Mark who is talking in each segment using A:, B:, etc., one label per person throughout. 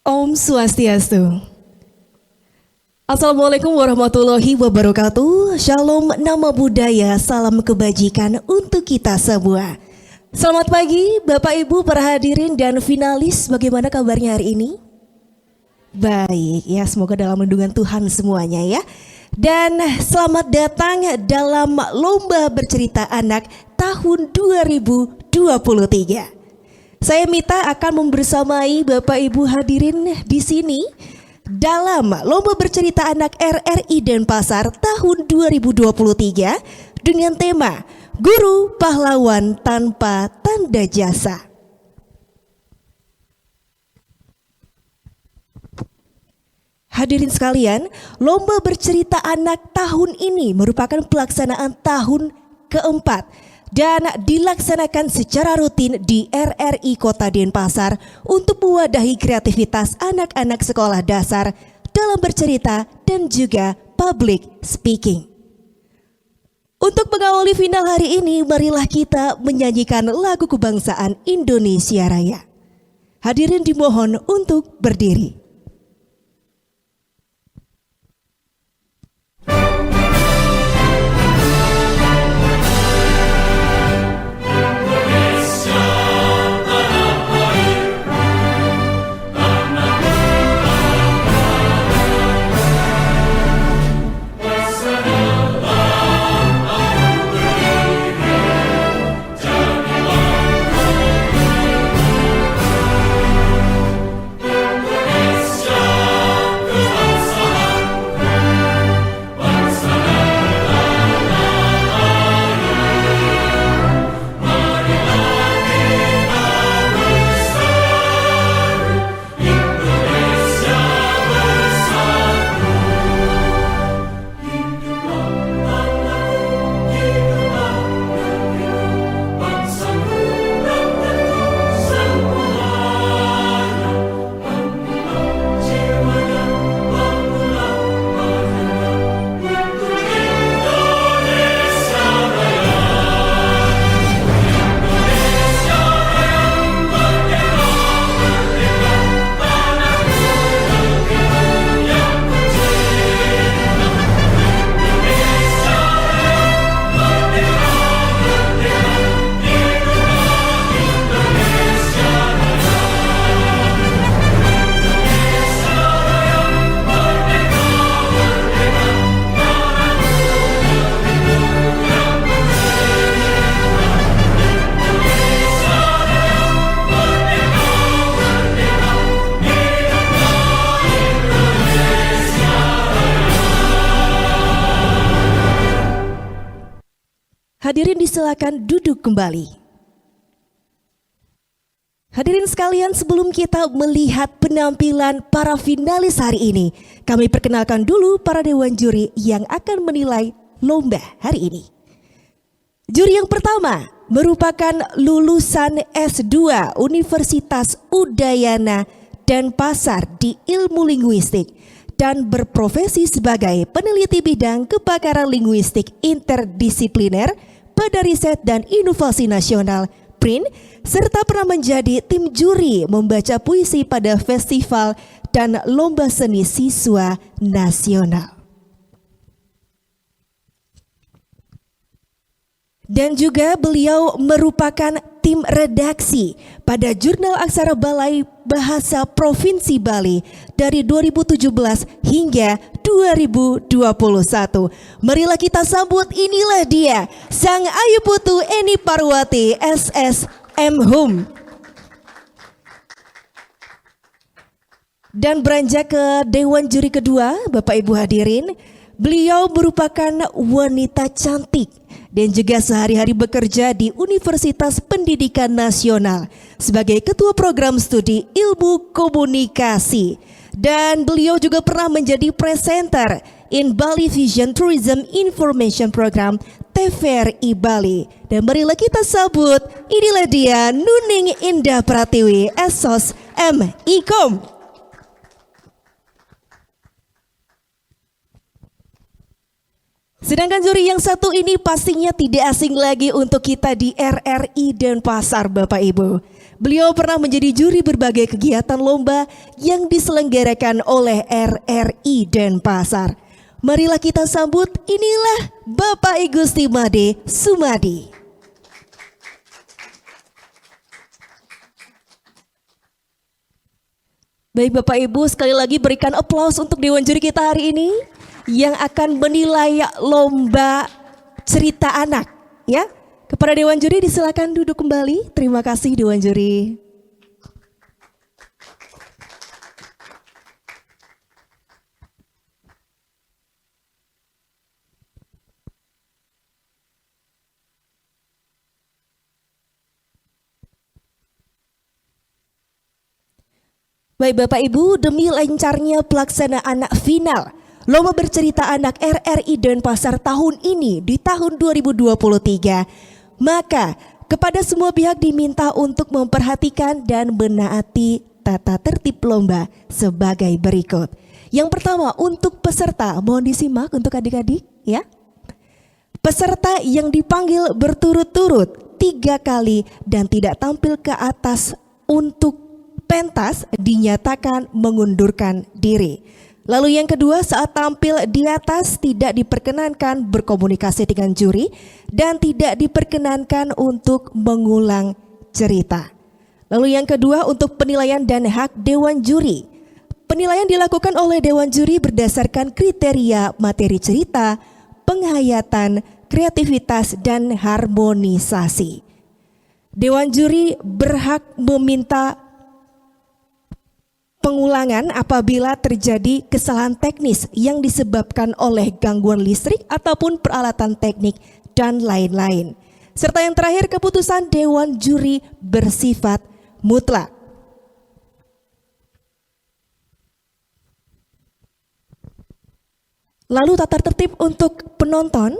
A: Om Swastiastu. Assalamualaikum warahmatullahi wabarakatuh. Shalom, nama budaya, salam kebajikan untuk kita semua. Selamat pagi Bapak Ibu para hadirin dan finalis. Bagaimana kabarnya hari ini? Baik ya, semoga dalam lindungan Tuhan semuanya ya. Dan selamat datang dalam Lomba Bercerita Anak tahun 2023. Saya Mita akan membersamai Bapak Ibu hadirin di sini dalam Lomba Bercerita Anak RRI Denpasar tahun 2023 dengan tema Guru Pahlawan Tanpa Tanda Jasa. Hadirin sekalian, Lomba Bercerita Anak tahun ini merupakan pelaksanaan tahun keempat dan dilaksanakan secara rutin di RRI Kota Denpasar untuk mewadahi kreativitas anak-anak sekolah dasar dalam bercerita dan juga public speaking. Untuk mengawali final hari ini, marilah kita menyanyikan lagu kebangsaan Indonesia Raya. Hadirin dimohon untuk berdiri. Hadirin disilakan duduk kembali. Hadirin sekalian, sebelum kita melihat penampilan para finalis hari ini, kami perkenalkan dulu para dewan juri yang akan menilai lomba hari ini. Juri yang pertama merupakan lulusan S2 Universitas Udayana Denpasar di Ilmu Linguistik dan berprofesi sebagai peneliti bidang kepakaran linguistik interdisipliner pada Riset dan Inovasi Nasional (BRIN), serta pernah menjadi tim juri membaca puisi pada festival dan lomba seni siswa nasional. Dan juga beliau merupakan tim redaksi pada Jurnal Aksara Balai Bahasa Provinsi Bali dari 2017 hingga 2021. Marilah kita sambut, inilah dia, Sang Ayu Putu Eni Parwati SSM Hum. Dan beranjak ke dewan juri kedua, Bapak Ibu hadirin, beliau merupakan wanita cantik dan juga sehari-hari bekerja di Universitas Pendidikan Nasional sebagai Ketua Program Studi Ilmu Komunikasi. Dan beliau juga pernah menjadi presenter in Bali Vision Tourism Information Program TVRI Bali. Dan marilah kita sambut, inilah dia Nuning Indah Pratiwi Esos M. Ikom. Sedangkan juri yang satu ini pastinya tidak asing lagi untuk kita di RRI Denpasar, Bapak Ibu. Beliau pernah menjadi juri berbagai kegiatan lomba yang diselenggarakan oleh RRI Denpasar. Marilah kita sambut, inilah Bapak Igusti Made Sumadi. Baik Bapak Ibu, sekali lagi berikan aplaus untuk Dewan Juri kita hari ini yang akan menilai lomba cerita anak, ya. Kepada Dewan Juri disilakan duduk kembali. Terima kasih Dewan Juri. Baik Bapak Ibu, demi lancarnya pelaksanaan final Lomba Bercerita Anak RRI Denpasar tahun ini di tahun 2023, maka kepada semua pihak diminta untuk memperhatikan dan menaati tata tertib lomba sebagai berikut. Yang pertama, untuk peserta, mohon disimak untuk adik-adik ya. Peserta yang dipanggil berturut-turut 3 kali dan tidak tampil ke atas untuk pentas dinyatakan mengundurkan diri. Lalu yang kedua, saat tampil di atas tidak diperkenankan berkomunikasi dengan juri dan tidak diperkenankan untuk mengulang cerita. Lalu yang kedua, untuk penilaian dan hak Dewan Juri. Penilaian dilakukan oleh Dewan Juri berdasarkan kriteria materi cerita, penghayatan, kreativitas, dan harmonisasi. Dewan Juri berhak meminta pengulangan apabila terjadi kesalahan teknis yang disebabkan oleh gangguan listrik ataupun peralatan teknik dan lain-lain. Serta yang terakhir, keputusan Dewan Juri bersifat mutlak. Lalu tata tertib untuk penonton.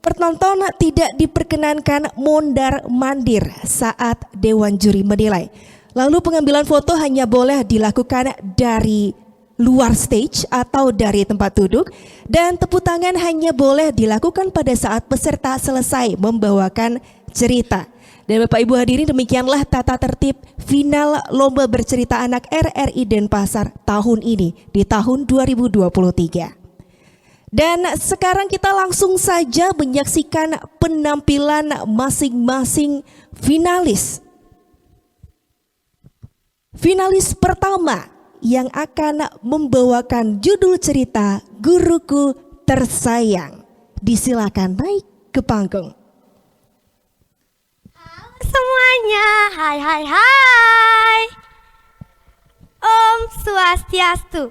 A: Penonton tidak diperkenankan mondar-mandir saat Dewan Juri menilai. Lalu pengambilan foto hanya boleh dilakukan dari luar stage atau dari tempat duduk, dan tepuk tangan hanya boleh dilakukan pada saat peserta selesai membawakan cerita. Dan Bapak Ibu hadirin, demikianlah tata tertib final Lomba Bercerita Anak RRI Denpasar tahun ini di tahun 2023. Dan sekarang kita langsung saja menyaksikan penampilan masing-masing finalis. Finalis pertama yang akan membawakan judul cerita Guruku Tersayang. Disilakan naik ke panggung.
B: Halo semuanya, hai hai hai. Om Swastiastu.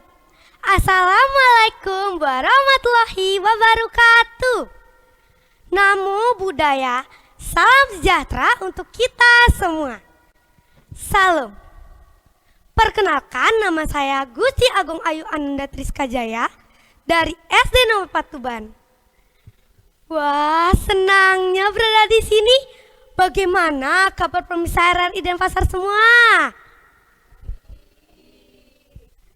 B: Assalamualaikum warahmatullahi wabarakatuh. Namo Buddhaya, salam sejahtera untuk kita semua. Salam. Perkenalkan, nama saya Gusti Agung Ayu Ananda Triska Jaya dari SD Nomor 4 Tuban. Wah, senangnya berada di sini. Bagaimana kabar pemirsa RRI Denpasar semua?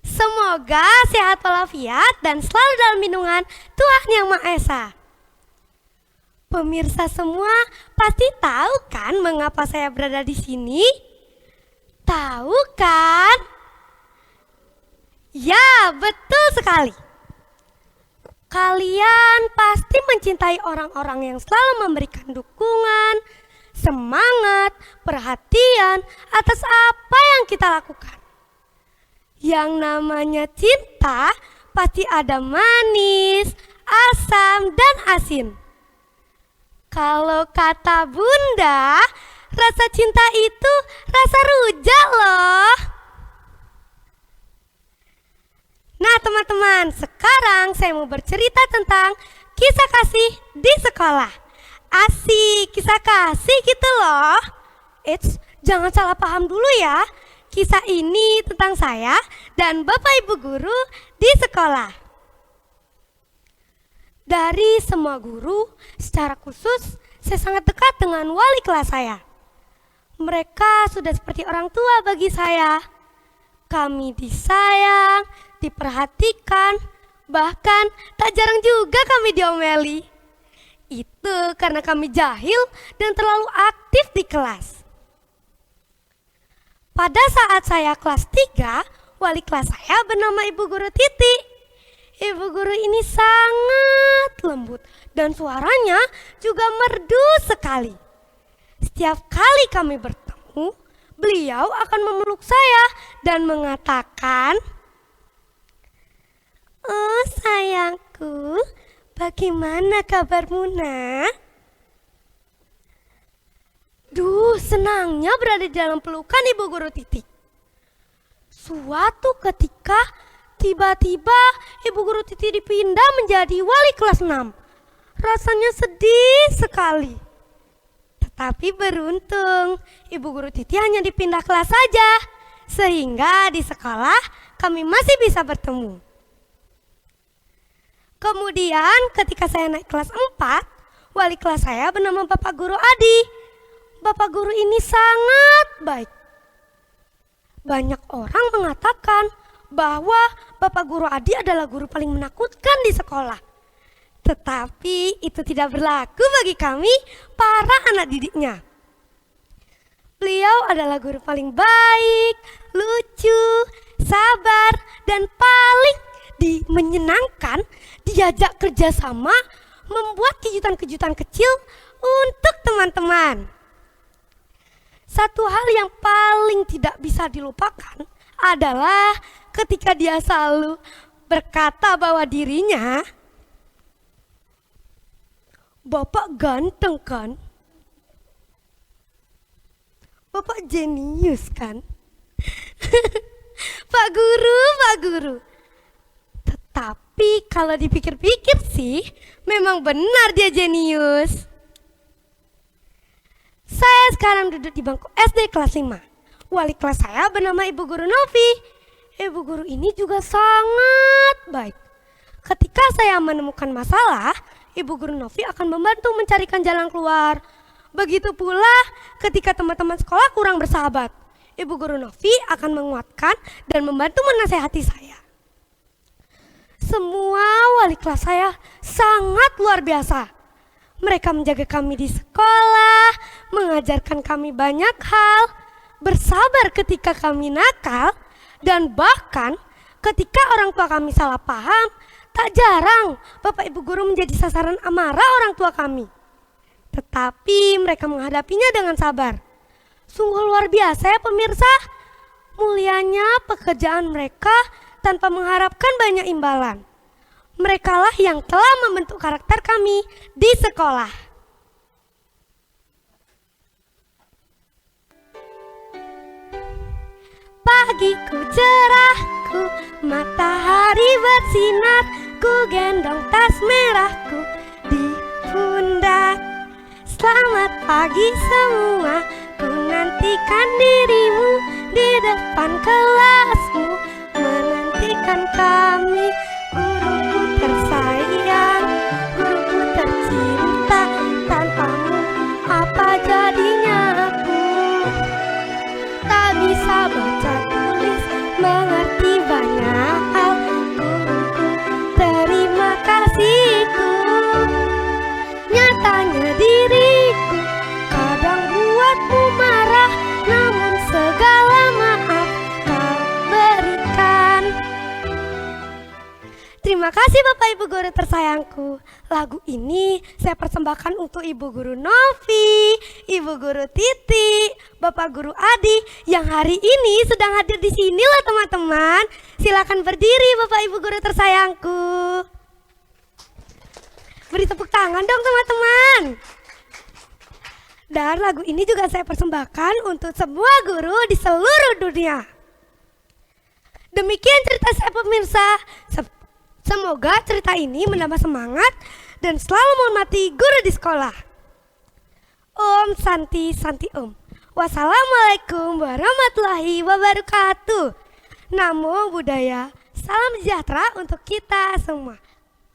B: Semoga sehat walafiat dan selalu dalam lindungan Tuhan Yang Maha Esa. Pemirsa semua pasti tahu kan mengapa saya berada di sini? Tahu kan? Ya, betul sekali. Kalian pasti mencintai orang-orang yang selalu memberikan dukungan, semangat, perhatian atas apa yang kita lakukan. Yang namanya cinta pasti ada manis, asam, dan asin. Kalau kata Bunda, rasa cinta itu rasa rujak loh. Nah teman-teman, sekarang saya mau bercerita tentang kisah kasih di sekolah. Asik, kisah kasih gitu loh. Eits, jangan salah paham dulu ya. Kisah ini tentang saya dan Bapak Ibu guru di sekolah. Dari semua guru, secara khusus saya sangat dekat dengan wali kelas saya. Mereka sudah seperti orang tua bagi saya. Kami disayang, diperhatikan, bahkan tak jarang juga kami diomeli. Itu karena kami jahil dan terlalu aktif di kelas. Pada saat saya kelas 3, wali kelas saya bernama Ibu Guru Titi. Ibu guru ini sangat lembut dan suaranya juga merdu sekali. Setiap kali kami bertemu, beliau akan memeluk saya dan mengatakan, "Oh sayangku, bagaimana kabarmu nak?" Duh, senangnya berada di dalam pelukan Ibu Guru Titi. Suatu ketika, tiba-tiba Ibu Guru Titi dipindah menjadi wali kelas 6. Rasanya sedih sekali. Tetapi beruntung, Ibu Guru Titi hanya dipindah kelas saja. Sehingga di sekolah kami masih bisa bertemu. Kemudian ketika saya naik kelas 4, wali kelas saya bernama Bapak Guru Adi. Bapak guru ini sangat baik. Banyak orang mengatakan bahwa Bapak Guru Adi adalah guru paling menakutkan di sekolah. Tetapi itu tidak berlaku bagi kami, para anak didiknya. Beliau adalah guru paling baik, lucu, sabar, dan paling menyenangkan diajak kerjasama membuat kejutan-kejutan kecil untuk teman-teman. Satu hal yang paling tidak bisa dilupakan adalah ketika dia selalu berkata bahwa dirinya, "Bapak ganteng kan? Bapak jenius kan?" Pak Guru. Tetapi kalau dipikir-pikir sih, memang benar dia jenius. Saya sekarang duduk di bangku SD kelas 5. Wali kelas saya bernama Ibu Guru Novi. Ibu guru ini juga sangat baik. Ketika saya menemukan masalah, Ibu Guru Novi akan membantu mencarikan jalan keluar. Begitu pula ketika teman-teman sekolah kurang bersahabat, Ibu Guru Novi akan menguatkan dan membantu menasehati saya. Semua wali kelas saya sangat luar biasa. Mereka menjaga kami di sekolah, mengajarkan kami banyak hal, bersabar ketika kami nakal, dan bahkan ketika orang tua kami salah paham, tak jarang Bapak Ibu Guru menjadi sasaran amarah orang tua kami. Tetapi mereka menghadapinya dengan sabar. Sungguh luar biasa ya pemirsa, mulianya pekerjaan mereka tanpa mengharapkan banyak imbalan. Merekalah yang telah membentuk karakter kami di sekolah. Pagiku cerahku, matahari bersinar, ku gendong tas merahku di pundak. Selamat pagi semua, ku nantikan dirimu di depan kelasmu, menantikan kami. Guruku tersayang, guruku tercinta, tanpamu apa jadinya aku? Tak bisa baca tulis, mengerti banyak hal, guruku terima kasihku. Nyatanya diriku kadang buatmu marah, namun segala maaf kau berikan. Terima kasih Bapak Ibu Guru tersayangku. Lagu ini saya persembahkan untuk Ibu Guru Novi, Ibu Guru Titi, Bapak Guru Adi yang hari ini sedang hadir di sini loh teman-teman. Silakan berdiri Bapak Ibu Guru tersayangku. Beri tepuk tangan dong teman-teman. Dan lagu ini juga saya persembahkan untuk semua guru di seluruh dunia. Demikian cerita saya pemirsa. Semoga cerita ini menambah semangat dan selalu menghormati guru di sekolah. Om Santi Santi Om. Wassalamualaikum warahmatullahi wabarakatuh. Namo Buddhaya. Salam sejahtera untuk kita semua.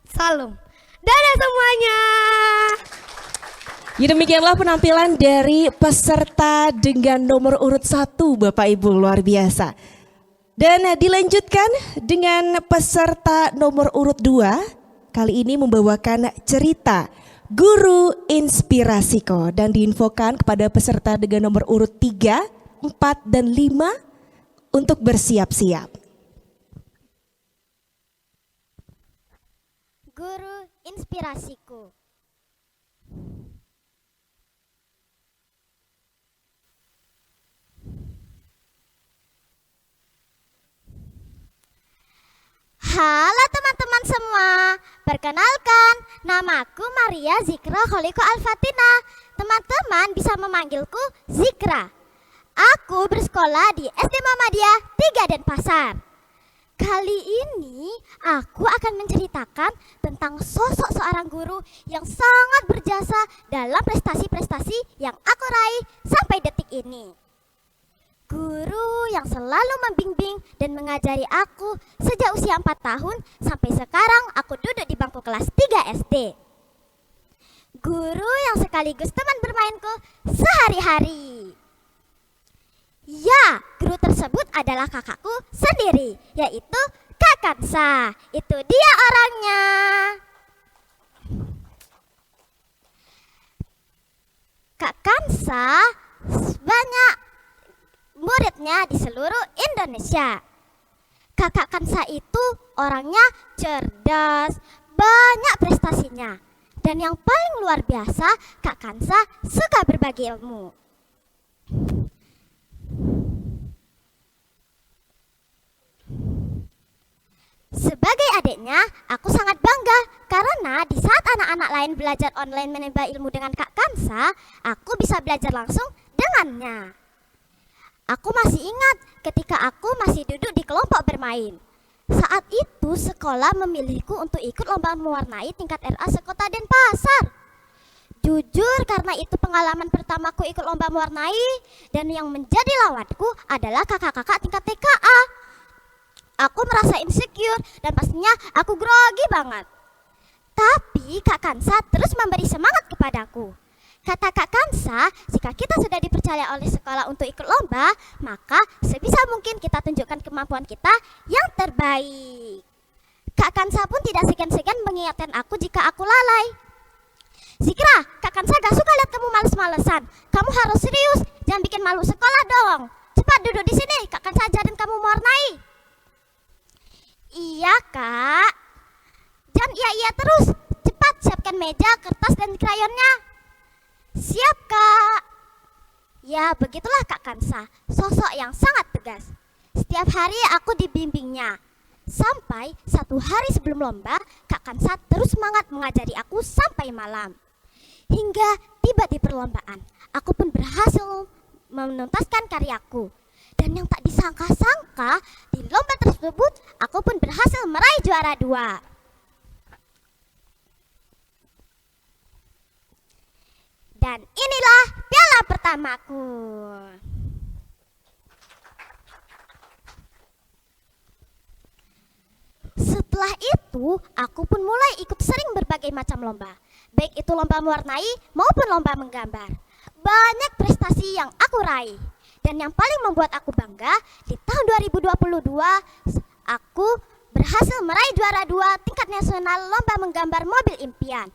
B: Salam. Dadah semuanya.
A: Ya demikianlah penampilan dari peserta dengan nomor urut 1 Bapak Ibu, luar biasa. Dan dilanjutkan dengan peserta nomor urut 2, kali ini membawakan cerita Guru Inspirasiko dan diinfokan kepada peserta dengan nomor urut 3 4 dan 5 untuk bersiap-siap.
C: Guru inspirasiku. Halo teman-teman semua, perkenalkan, namaku Maria Zikra Kholiko Al-Fatina. Teman-teman bisa memanggilku Zikra. Aku bersekolah di SD Muhammadiyah 3 Denpasar. Kali ini aku akan menceritakan tentang sosok seorang guru yang sangat berjasa dalam prestasi-prestasi yang aku raih sampai detik ini. Guru yang selalu membimbing dan mengajari aku sejak usia 4 tahun sampai sekarang aku duduk di bangku kelas 3 SD. Guru yang sekaligus teman bermainku sehari-hari. Ya, guru tersebut adalah kakakku sendiri, yaitu Kak Kansa. Itu dia orangnya. Kak Kansa banyak muridnya di seluruh Indonesia. Kakak Kansa itu orangnya cerdas, banyak prestasinya. Dan yang paling luar biasa, Kak Kansa suka berbagi ilmu. Sebagai adiknya, aku sangat bangga karena di saat anak-anak lain belajar online menimba ilmu dengan Kak Kansa, aku bisa belajar langsung dengannya. Aku masih ingat ketika aku masih duduk di kelompok bermain. Saat itu sekolah memilihku untuk ikut lomba mewarnai tingkat RA sekota Denpasar. Jujur karena itu pengalaman pertamaku ikut lomba mewarnai dan yang menjadi lawanku adalah kakak-kakak tingkat TKA. Aku merasa insecure dan pastinya aku grogi banget. Tapi Kak Kansa terus memberi semangat kepadaku. Kata Kak Kansa, jika kita sudah dipercaya oleh sekolah untuk ikut lomba, maka sebisa mungkin kita tunjukkan kemampuan kita yang terbaik. Kak Kansa pun tidak segan-segan mengingatkan aku jika aku lalai. Zikra, Kak Kansa gak suka lihat kamu males-malesan. Kamu harus serius, jangan bikin malu sekolah dong. Cepat duduk di sini, Kak Kansa ajarin kamu mewarnai. Iya Kak. Jangan iya-iya terus. Cepat siapkan meja, kertas dan krayonnya. Siap Kak. Ya begitulah Kak Kansa, sosok yang sangat tegas. Setiap hari aku dibimbingnya. Sampai satu hari sebelum lomba, Kak Kansa terus semangat mengajari aku sampai malam. Hingga tiba di perlombaan, aku pun berhasil menuntaskan karyaku. Dan yang tak disangka-sangka, di lomba tersebut aku pun berhasil meraih juara 2. Dan inilah piala pertamaku. Setelah itu, aku pun mulai ikut sering berbagai macam lomba. Baik itu lomba mewarnai maupun lomba menggambar. Banyak prestasi yang aku raih. Dan yang paling membuat aku bangga, di tahun 2022, aku berhasil meraih juara 2 tingkat nasional lomba menggambar mobil impian.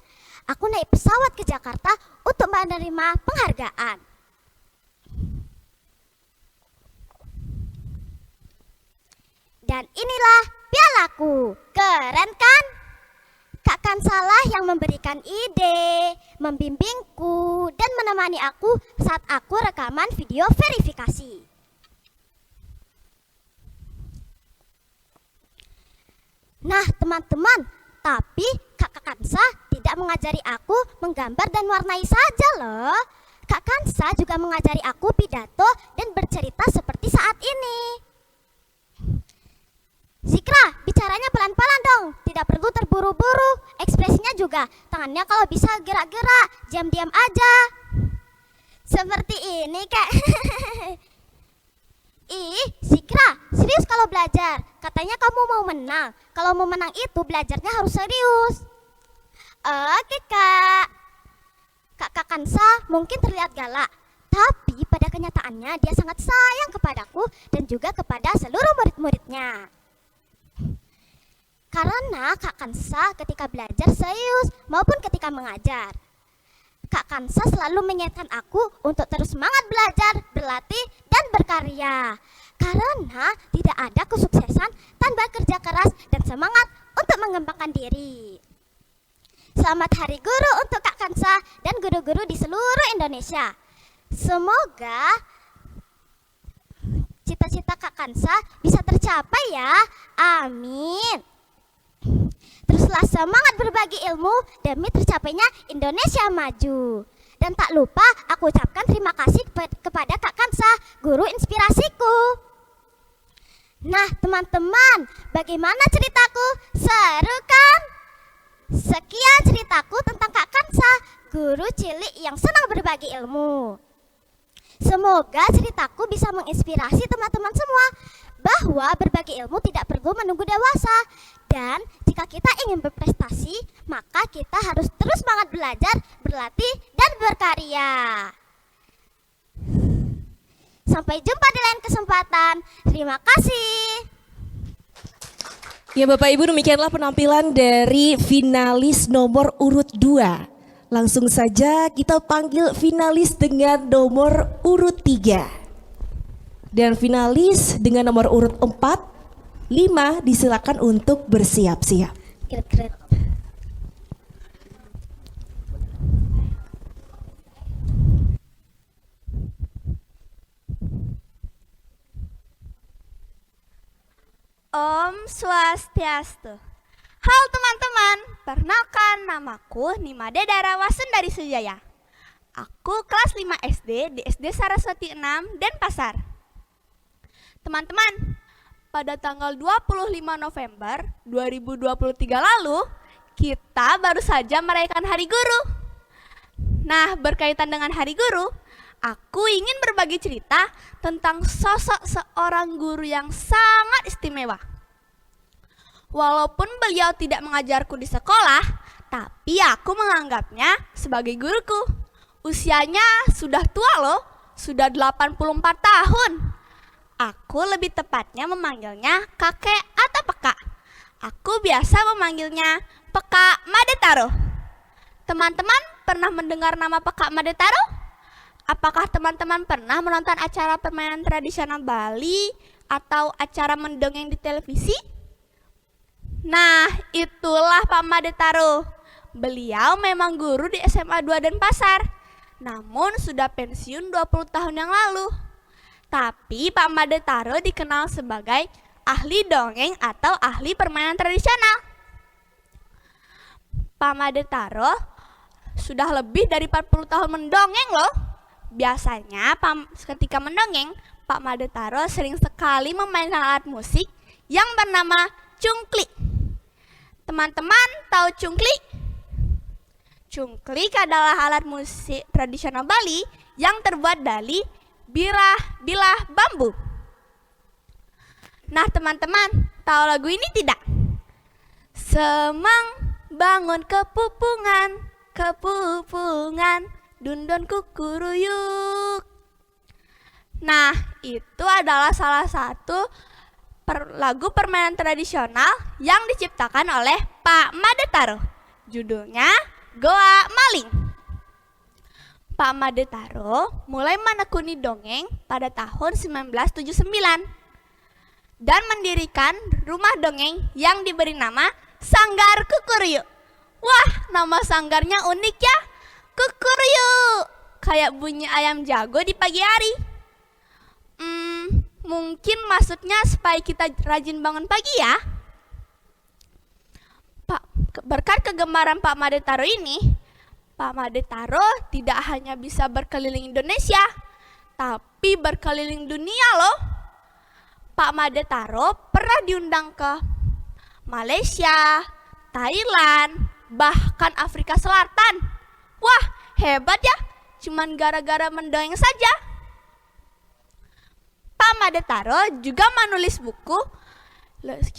C: Aku naik pesawat ke Jakarta untuk menerima penghargaan. Dan inilah pialaku. Keren kan? Kak Kansalah yang memberikan ide, membimbingku, dan menemani aku saat aku rekaman video verifikasi. Nah teman-teman, tapi Kak Kansa tidak mengajari aku menggambar dan warnai saja loh. Kak Kansa juga mengajari aku pidato dan bercerita seperti saat ini. Zikra, bicaranya pelan-pelan dong, tidak perlu terburu-buru. Ekspresinya juga, tangannya kalau bisa gerak-gerak, diam-diam aja. Seperti ini Kak. Ih, Zikra, serius kalau belajar. Katanya kamu mau menang. Kalau mau menang itu belajarnya harus serius. Oke Kak. Kak Kansa mungkin terlihat galak, tapi pada kenyataannya dia sangat sayang kepadaku dan juga kepada seluruh murid-muridnya. Karena Kak Kansa ketika belajar serius maupun ketika mengajar. Kak Kansa selalu mengingatkan aku untuk terus semangat belajar, berlatih, dan berkarya. Karena tidak ada kesuksesan tanpa kerja keras dan semangat untuk mengembangkan diri. Selamat Hari Guru untuk Kak Kansa dan guru-guru di seluruh Indonesia. Semoga cita-cita Kak Kansa bisa tercapai ya. Amin. Teruslah semangat berbagi ilmu demi tercapainya Indonesia maju. Dan tak lupa aku ucapkan terima kasih kepada Kak Kansa, guru inspirasiku. Nah teman-teman, bagaimana ceritaku? Seru kan? Sekian ceritaku tentang Kak Kansa, guru cilik yang senang berbagi ilmu. Semoga ceritaku bisa menginspirasi teman-teman semua bahwa berbagi ilmu tidak perlu menunggu dewasa. Dan jika kita ingin berprestasi, maka kita harus terus semangat belajar, berlatih, dan berkarya. Sampai jumpa di lain kesempatan. Terima kasih.
A: Ya Bapak Ibu, demikianlah penampilan dari finalis nomor urut 2. Langsung saja kita panggil finalis dengan nomor urut 3. Dan finalis dengan nomor urut 4, 5 disilakan untuk bersiap-siap.
C: Keren-keren.
D: Om Swastiastu. Halo teman-teman, perkenalkan namaku Nimade Darawasun dari Sujaya. Aku kelas 5 SD di SD Saraswati 6 Denpasar. Teman-teman, pada tanggal 25 November 2023 lalu, kita baru saja merayakan Hari Guru. Nah, berkaitan dengan Hari Guru, aku ingin berbagi cerita tentang sosok seorang guru yang sangat istimewa. Walaupun beliau tidak mengajarku di sekolah, tapi aku menganggapnya sebagai guruku. Usianya sudah tua loh, sudah 84 tahun. Aku lebih tepatnya memanggilnya kakek atau peka. Aku biasa memanggilnya Peka Madetaro. Teman-teman pernah mendengar nama Peka Madetaro? Apakah teman-teman pernah menonton acara permainan tradisional Bali atau acara mendongeng di televisi? Nah, itulah Pak Madetaro. Beliau memang guru di SMA 2 Denpasar, namun sudah pensiun 20 tahun yang lalu. Tapi Pak Madetaro dikenal sebagai ahli dongeng atau ahli permainan tradisional. Pak Madetaro sudah lebih dari 40 tahun mendongeng loh. Biasanya ketika mendongeng, Pak Madetaro sering sekali memainkan alat musik yang bernama cungklik. Teman-teman tahu cungklik? Cungklik adalah alat musik tradisional Bali yang terbuat dari bilah bambu. Nah teman-teman, tahu lagu ini tidak? Semang bangun kepupungan, dundun kukuruyuk. Nah, itu adalah salah satu lagu permainan tradisional yang diciptakan oleh Pak Madetaro. Judulnya Goa Maling. Pak Madetaro mulai menekuni dongeng pada tahun 1979 dan mendirikan rumah dongeng yang diberi nama Sanggar Kukuruyuk. Wah, nama sanggarnya unik ya. Kukuruyuk, kayak bunyi ayam jago di pagi hari. Mungkin maksudnya supaya kita rajin bangun pagi ya. Berkat kegemaran Pak Madetaro ini, Pak Madetaro tidak hanya bisa berkeliling Indonesia, tapi berkeliling dunia loh. Pak Madetaro pernah diundang ke Malaysia, Thailand, bahkan Afrika Selatan. Wah, hebat ya, cuman gara-gara mendongeng saja. Pak Madetaro juga menulis buku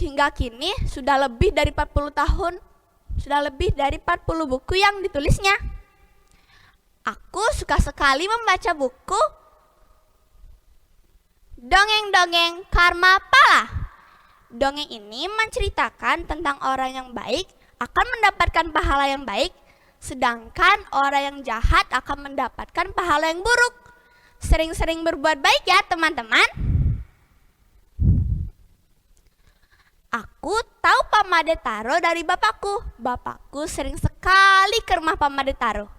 D: hingga kini sudah lebih dari 40 tahun, sudah lebih dari 40 buku yang ditulisnya. Aku suka sekali membaca buku Dongeng-dongeng Karma Pala. Dongeng ini menceritakan tentang orang yang baik akan mendapatkan pahala yang baik Sedangkan orang yang jahat akan mendapatkan pahala yang buruk. Sering-sering berbuat baik ya teman-teman. Aku tahu Pak Made Taro dari bapakku. Bapakku sering sekali ke rumah Pak Made Taro.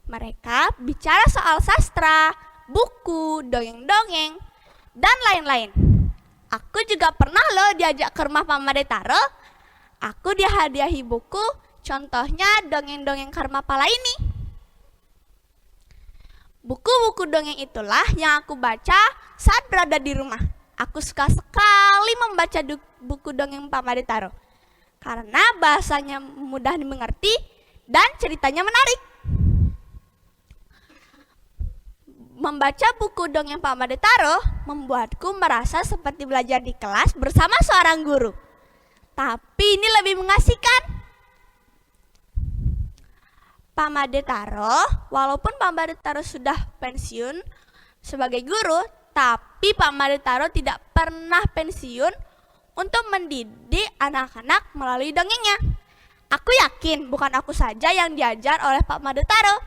D: Mereka bicara soal sastra, buku, dongeng-dongeng, dan lain-lain. Aku juga pernah loh diajak ke rumah Pak Made Taro. Aku dihadiahi buku, contohnya dongeng-dongeng Karmapala ini. Buku-buku dongeng itulah yang aku baca saat berada di rumah. Aku suka sekali membaca buku dongeng Pak Made Taro karena bahasanya mudah dimengerti dan ceritanya menarik. Membaca buku dongeng Pak Made Taro membuatku merasa seperti belajar di kelas bersama seorang guru. Tapi ini lebih mengasihkan. Pak Made Taro, walaupun Pak Made Taro sudah pensiun sebagai guru, tapi Pak Made Taro tidak pernah pensiun untuk mendidik anak-anak melalui dongengnya. Aku yakin bukan aku saja yang diajar oleh Pak Made Taro,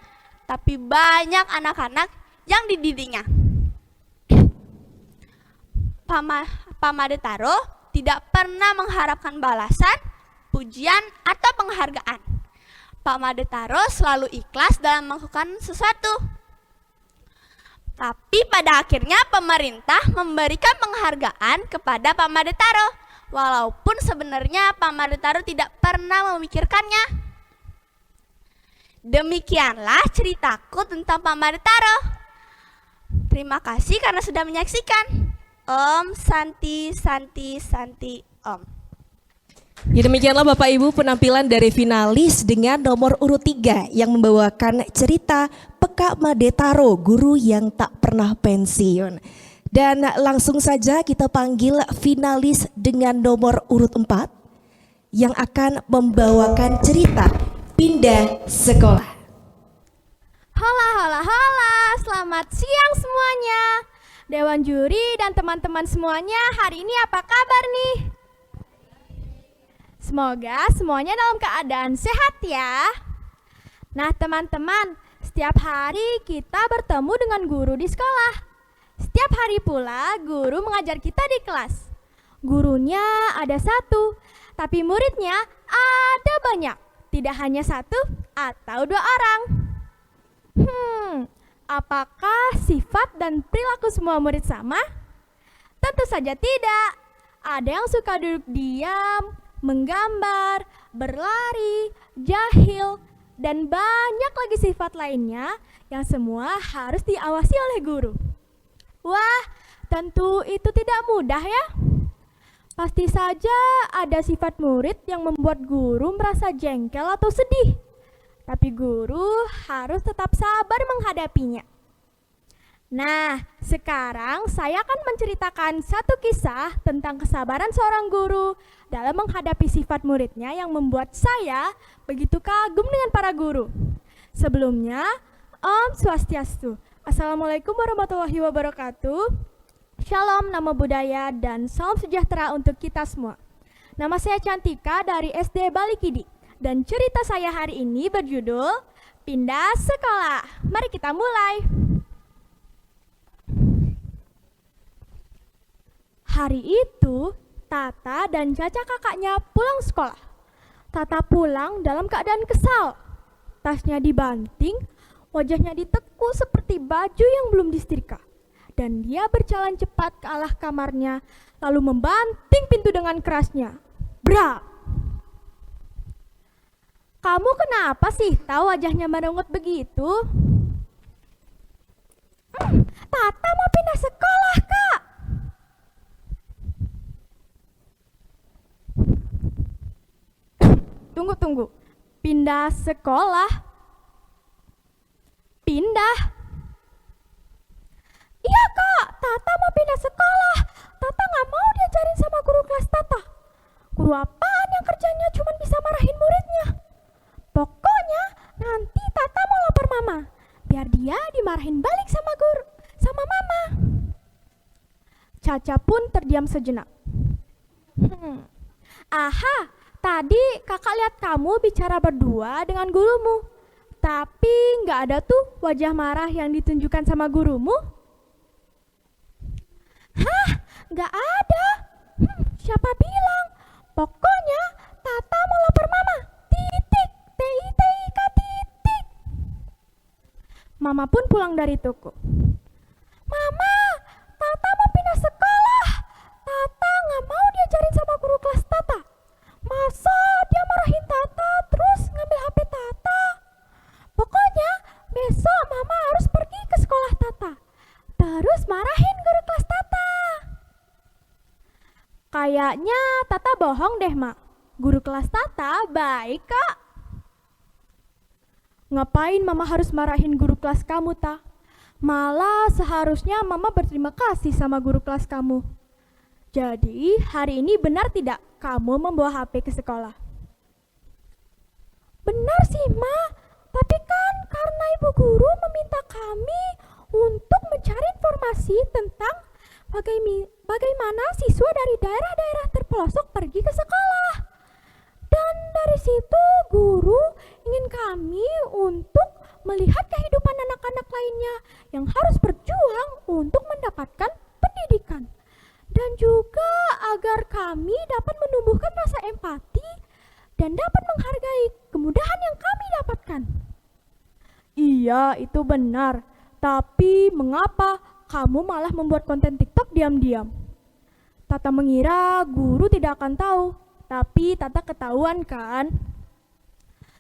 D: tapi banyak anak-anak yang dididiknya. Pak Made Taro tidak pernah mengharapkan balasan, pujian, atau penghargaan. Pak Made Taro selalu ikhlas dalam melakukan sesuatu. Tapi pada akhirnya pemerintah memberikan penghargaan kepada Pak Made Taro, walaupun sebenarnya Pak Made Taro tidak pernah memikirkannya. Demikianlah ceritaku tentang Pak Made Taro. Terima kasih karena sudah menyaksikan. Om Santi Santi Santi Om.
A: Ya, demikianlah Bapak Ibu penampilan dari finalis dengan nomor urut 3 yang membawakan cerita Peka Made Taro, guru yang tak pernah pensiun. Dan langsung saja kita panggil finalis dengan nomor urut 4 yang akan membawakan cerita Pindah Sekolah.
E: Hola, hola, hola, selamat siang semuanya. Dewan juri dan teman-teman semuanya, hari ini apa kabar nih? Semoga semuanya dalam keadaan sehat ya. Nah teman-teman, setiap hari kita bertemu dengan guru di sekolah. Setiap hari pula guru mengajar kita di kelas. Gurunya ada satu, tapi muridnya ada banyak. Tidak hanya satu atau 2 orang. Apakah sifat dan perilaku semua murid sama? Tentu saja tidak. Ada yang suka duduk diam, menggambar, berlari, jahil, dan banyak lagi sifat lainnya yang semua harus diawasi oleh guru. Wah, tentu itu tidak mudah ya. Pasti saja ada sifat murid yang membuat guru merasa jengkel atau sedih. Tapi guru harus tetap sabar menghadapinya. Nah, sekarang saya akan menceritakan satu kisah tentang kesabaran seorang guru dalam menghadapi sifat muridnya yang membuat saya begitu kagum dengan para guru. Sebelumnya, Om Swastiastu. Assalamualaikum warahmatullahi wabarakatuh. Shalom, nama budaya, dan salam sejahtera untuk kita semua. Nama saya Cantika dari SD Balikidi. Dan cerita saya hari ini berjudul Pindah Sekolah. Mari kita mulai. Hari itu, Tata dan Caca kakaknya pulang sekolah. Tata pulang dalam keadaan kesal. Tasnya dibanting, wajahnya ditekuk seperti baju yang belum disetrika. Dan dia berjalan cepat ke arah kamarnya, lalu membanting pintu dengan kerasnya. Brak! Kamu kenapa sih tahu wajahnya merengut begitu? Tata mau pindah sekolah, Kak. Tunggu. Pindah sekolah? Pindah? Iya, Kak. Tata mau pindah sekolah. Tata gak mau diajarin sama guru kelas Tata. Guru apaan yang kerjanya cuma bisa marahin muridnya? Pokoknya nanti Tata mau lapor mama, biar dia dimarahin balik sama guru, sama mama. Caca pun terdiam sejenak. Aha, tadi kakak lihat kamu bicara berdua dengan gurumu. Tapi nggak ada tuh wajah marah yang ditunjukkan sama gurumu. Hah, nggak ada. Siapa bilang? Pokoknya Tata mau lapor mama. Titik, TITIK titik. Mama pun pulang dari toko. Mama, Tata mau pindah sekolah. Tata nggak mau diajarin sama guru kelas Tata. Masa dia marahin Tata terus ngambil HP Tata? Pokoknya besok mama harus pergi ke sekolah Tata. Terus marahin guru kelas Tata. Kayaknya Tata bohong deh, Mak. Guru kelas Tata baik, Kak. Ngapain mama harus marahin guru kelas kamu, Ta? Malah seharusnya mama berterima kasih sama guru kelas kamu. Jadi hari ini benar tidak kamu membawa HP ke sekolah? Benar sih, Ma. Tapi kan karena ibu guru meminta kami untuk mencari informasi tentang bagaimana siswa dari daerah-daerah terpelosok pergi ke sekolah. Dan dari situ guru ingin kami untuk melihat kehidupan anak-anak lainnya yang harus berjuang untuk mendapatkan pendidikan. Dan juga agar kami dapat menumbuhkan rasa empati dan dapat menghargai kemudahan yang kami dapatkan. Iya, itu benar. Tapi mengapa kamu malah membuat konten TikTok diam-diam? Tata mengira guru tidak akan tahu, tapi Tata ketahuan kan?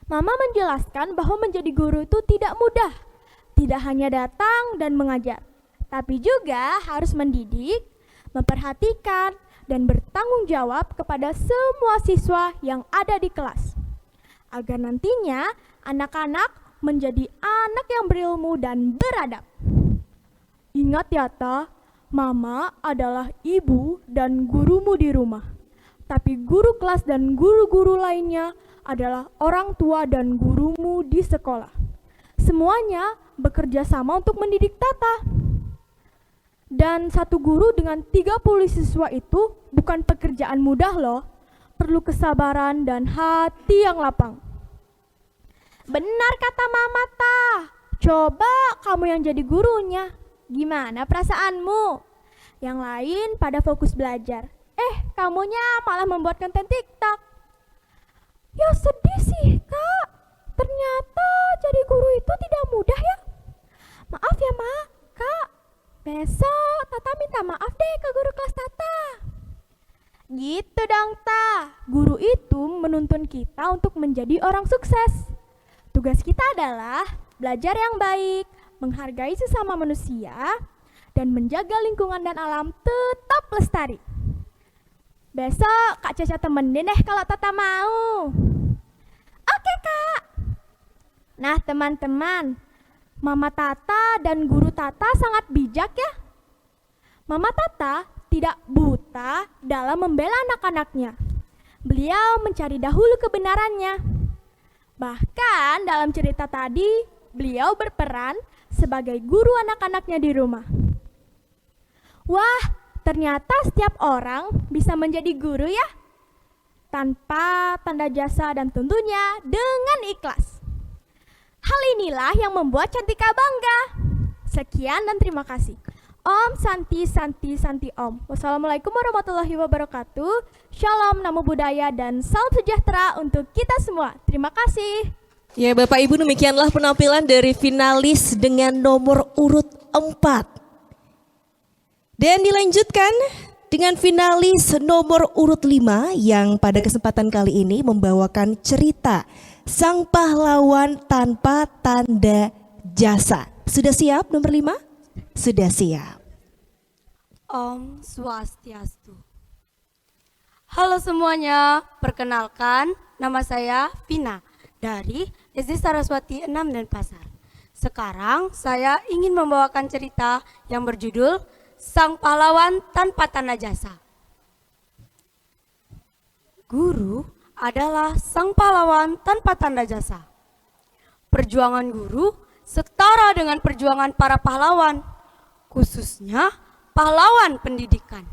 E: Mama menjelaskan bahwa menjadi guru itu tidak mudah. Tidak hanya datang dan mengajar, tapi juga harus mendidik, memperhatikan, dan bertanggung jawab kepada semua siswa yang ada di kelas. Agar nantinya anak-anak menjadi anak yang berilmu dan beradab. Ingat ya, Ta, Mama adalah ibu dan gurumu di rumah. Tapi guru kelas dan guru-guru lainnya adalah orang tua dan gurumu di sekolah. Semuanya bekerja sama untuk mendidik Tata. Dan satu guru dengan 30 siswa itu bukan pekerjaan mudah loh. Perlu kesabaran dan hati yang lapang. Benar kata Mama, Ta. Coba kamu yang jadi gurunya. Gimana perasaanmu? Yang lain pada fokus belajar. Kamunya malah membuat konten TikTok. Ya sedih sih, Kak. Ternyata jadi guru itu tidak mudah ya. Maaf ya, Ma, Kak. Besok Tata minta maaf deh ke guru kelas Tata. Gitu dong, Ta. Guru itu menuntun kita untuk menjadi orang sukses. Tugas kita adalah belajar yang baik, menghargai sesama manusia, dan menjaga lingkungan dan alam tetap lestari. Besok Kak Caca temenin deh kalau Tata mau. Oke, Kak. Nah, teman-teman, Mama Tata dan Guru Tata sangat bijak ya. Mama Tata tidak buta dalam membela anak-anaknya. Beliau mencari dahulu kebenarannya. Bahkan dalam cerita tadi, beliau berperan sebagai guru anak-anaknya di rumah. Wah, ternyata setiap orang bisa menjadi guru ya. Tanpa tanda jasa dan tentunya dengan ikhlas. Hal inilah yang membuat Cantika bangga. Sekian dan terima kasih. Om Santi Santi Santi Om. Wassalamualaikum warahmatullahi wabarakatuh. Shalom, namo buddhaya, dan salam sejahtera untuk kita semua. Terima kasih.
A: Ya Bapak Ibu, demikianlah penampilan dari finalis dengan nomor urut 4. Dan dilanjutkan dengan finalis nomor urut 5 yang pada kesempatan kali ini membawakan cerita Sang Pahlawan Tanpa Tanda Jasa. Sudah siap nomor 5? Sudah siap.
B: Om Swastiastu. Halo semuanya, perkenalkan nama saya Vina dari SD Saraswati 6 Denpasar. Sekarang saya ingin membawakan cerita yang berjudul Sang Pahlawan Tanpa Tanda Jasa. Guru adalah sang pahlawan tanpa tanda jasa. Perjuangan guru setara dengan perjuangan para pahlawan, khususnya pahlawan pendidikan.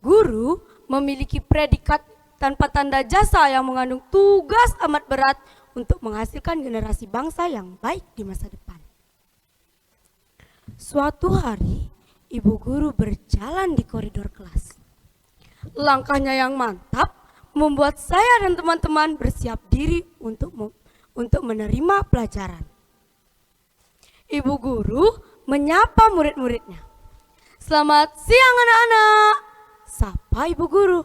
B: Guru memiliki predikat tanpa tanda jasa yang mengandung tugas amat berat untuk menghasilkan generasi bangsa yang baik di masa depan. Suatu hari, ibu guru berjalan di koridor kelas. Langkahnya yang mantap membuat saya dan teman-teman bersiap diri untuk menerima pelajaran. Ibu guru menyapa murid-muridnya. "Selamat siang anak-anak," sapa ibu guru.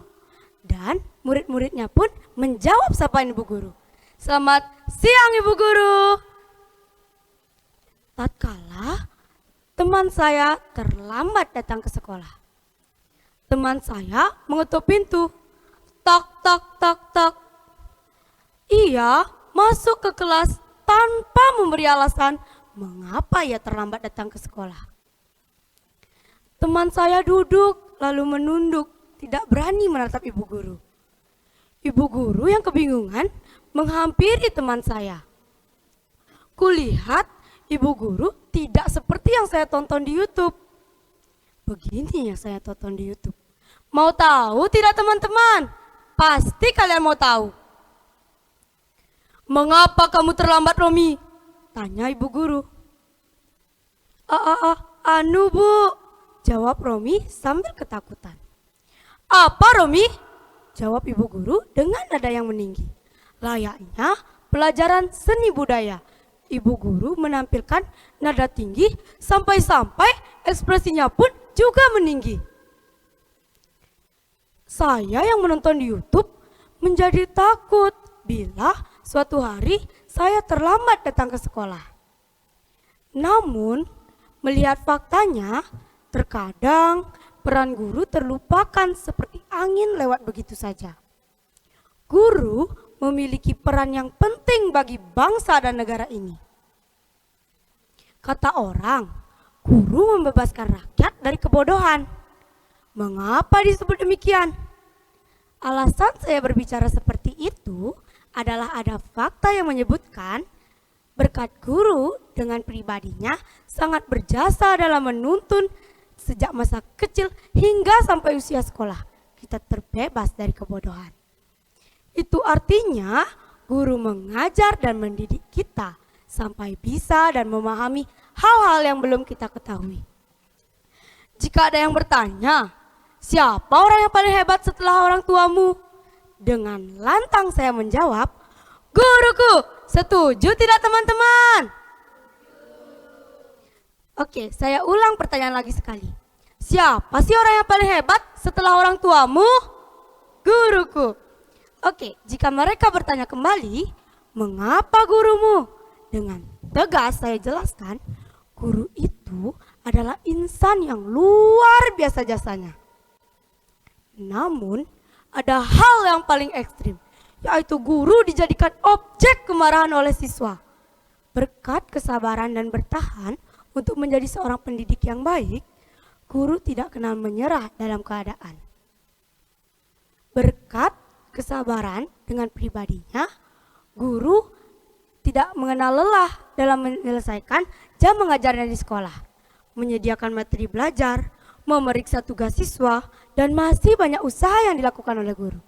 B: Dan murid-muridnya pun menjawab sapaan ibu guru. "Selamat siang ibu guru." Tatkala teman saya terlambat datang ke sekolah. Teman saya mengetuk pintu. Tak, tak, tak, tak. Ia masuk ke kelas tanpa memberi alasan mengapa ia terlambat datang ke sekolah. Teman saya duduk lalu menunduk, tidak berani menatap ibu guru. Ibu guru yang kebingungan menghampiri teman saya. Kulihat ibu guru tidak seperti yang saya tonton di YouTube. Begini yang saya tonton di YouTube. Mau tahu tidak teman-teman? Pasti kalian mau tahu. "Mengapa kamu terlambat, Romi?" tanya ibu guru. Anu bu," jawab Romi sambil ketakutan. "Apa Romi?" jawab ibu guru dengan nada yang meninggi. Layaknya pelajaran seni budaya, ibu guru menampilkan nada tinggi sampai-sampai ekspresinya pun juga meninggi. Saya yang menonton di YouTube menjadi takut bila suatu hari saya terlambat datang ke sekolah. Namun, melihat faktanya, terkadang peran guru terlupakan seperti angin lewat begitu saja. Guru memiliki peran yang penting bagi bangsa dan negara ini. Kata orang, guru membebaskan rakyat dari kebodohan. Mengapa disebut demikian? Alasan saya berbicara seperti itu adalah ada fakta yang menyebutkan berkat guru dengan pribadinya sangat berjasa dalam menuntun sejak masa kecil hingga sampai usia sekolah. Kita terbebas dari kebodohan. Itu artinya guru mengajar dan mendidik kita sampai bisa dan memahami hal-hal yang belum kita ketahui. Jika ada yang bertanya, "Siapa orang yang paling hebat setelah orang tuamu?" Dengan lantang saya menjawab, "Guruku." Setuju tidak teman-teman? Oke, saya ulang pertanyaan lagi sekali. Siapa sih orang yang paling hebat setelah orang tuamu? Guruku. Oke, jika mereka bertanya kembali, "Mengapa gurumu?" Dengan tegas saya jelaskan, guru itu adalah insan yang luar biasa jasanya. Namun, ada hal yang paling ekstrim, yaitu guru dijadikan objek kemarahan oleh siswa. Berkat kesabaran dan bertahan untuk menjadi seorang pendidik yang baik, guru tidak kenal menyerah dalam keadaan. Berkat kesabaran dengan pribadinya, guru tidak mengenal lelah dalam menyelesaikan jam mengajarnya di sekolah, menyediakan materi belajar, memeriksa tugas siswa, dan masih banyak usaha yang dilakukan oleh guru.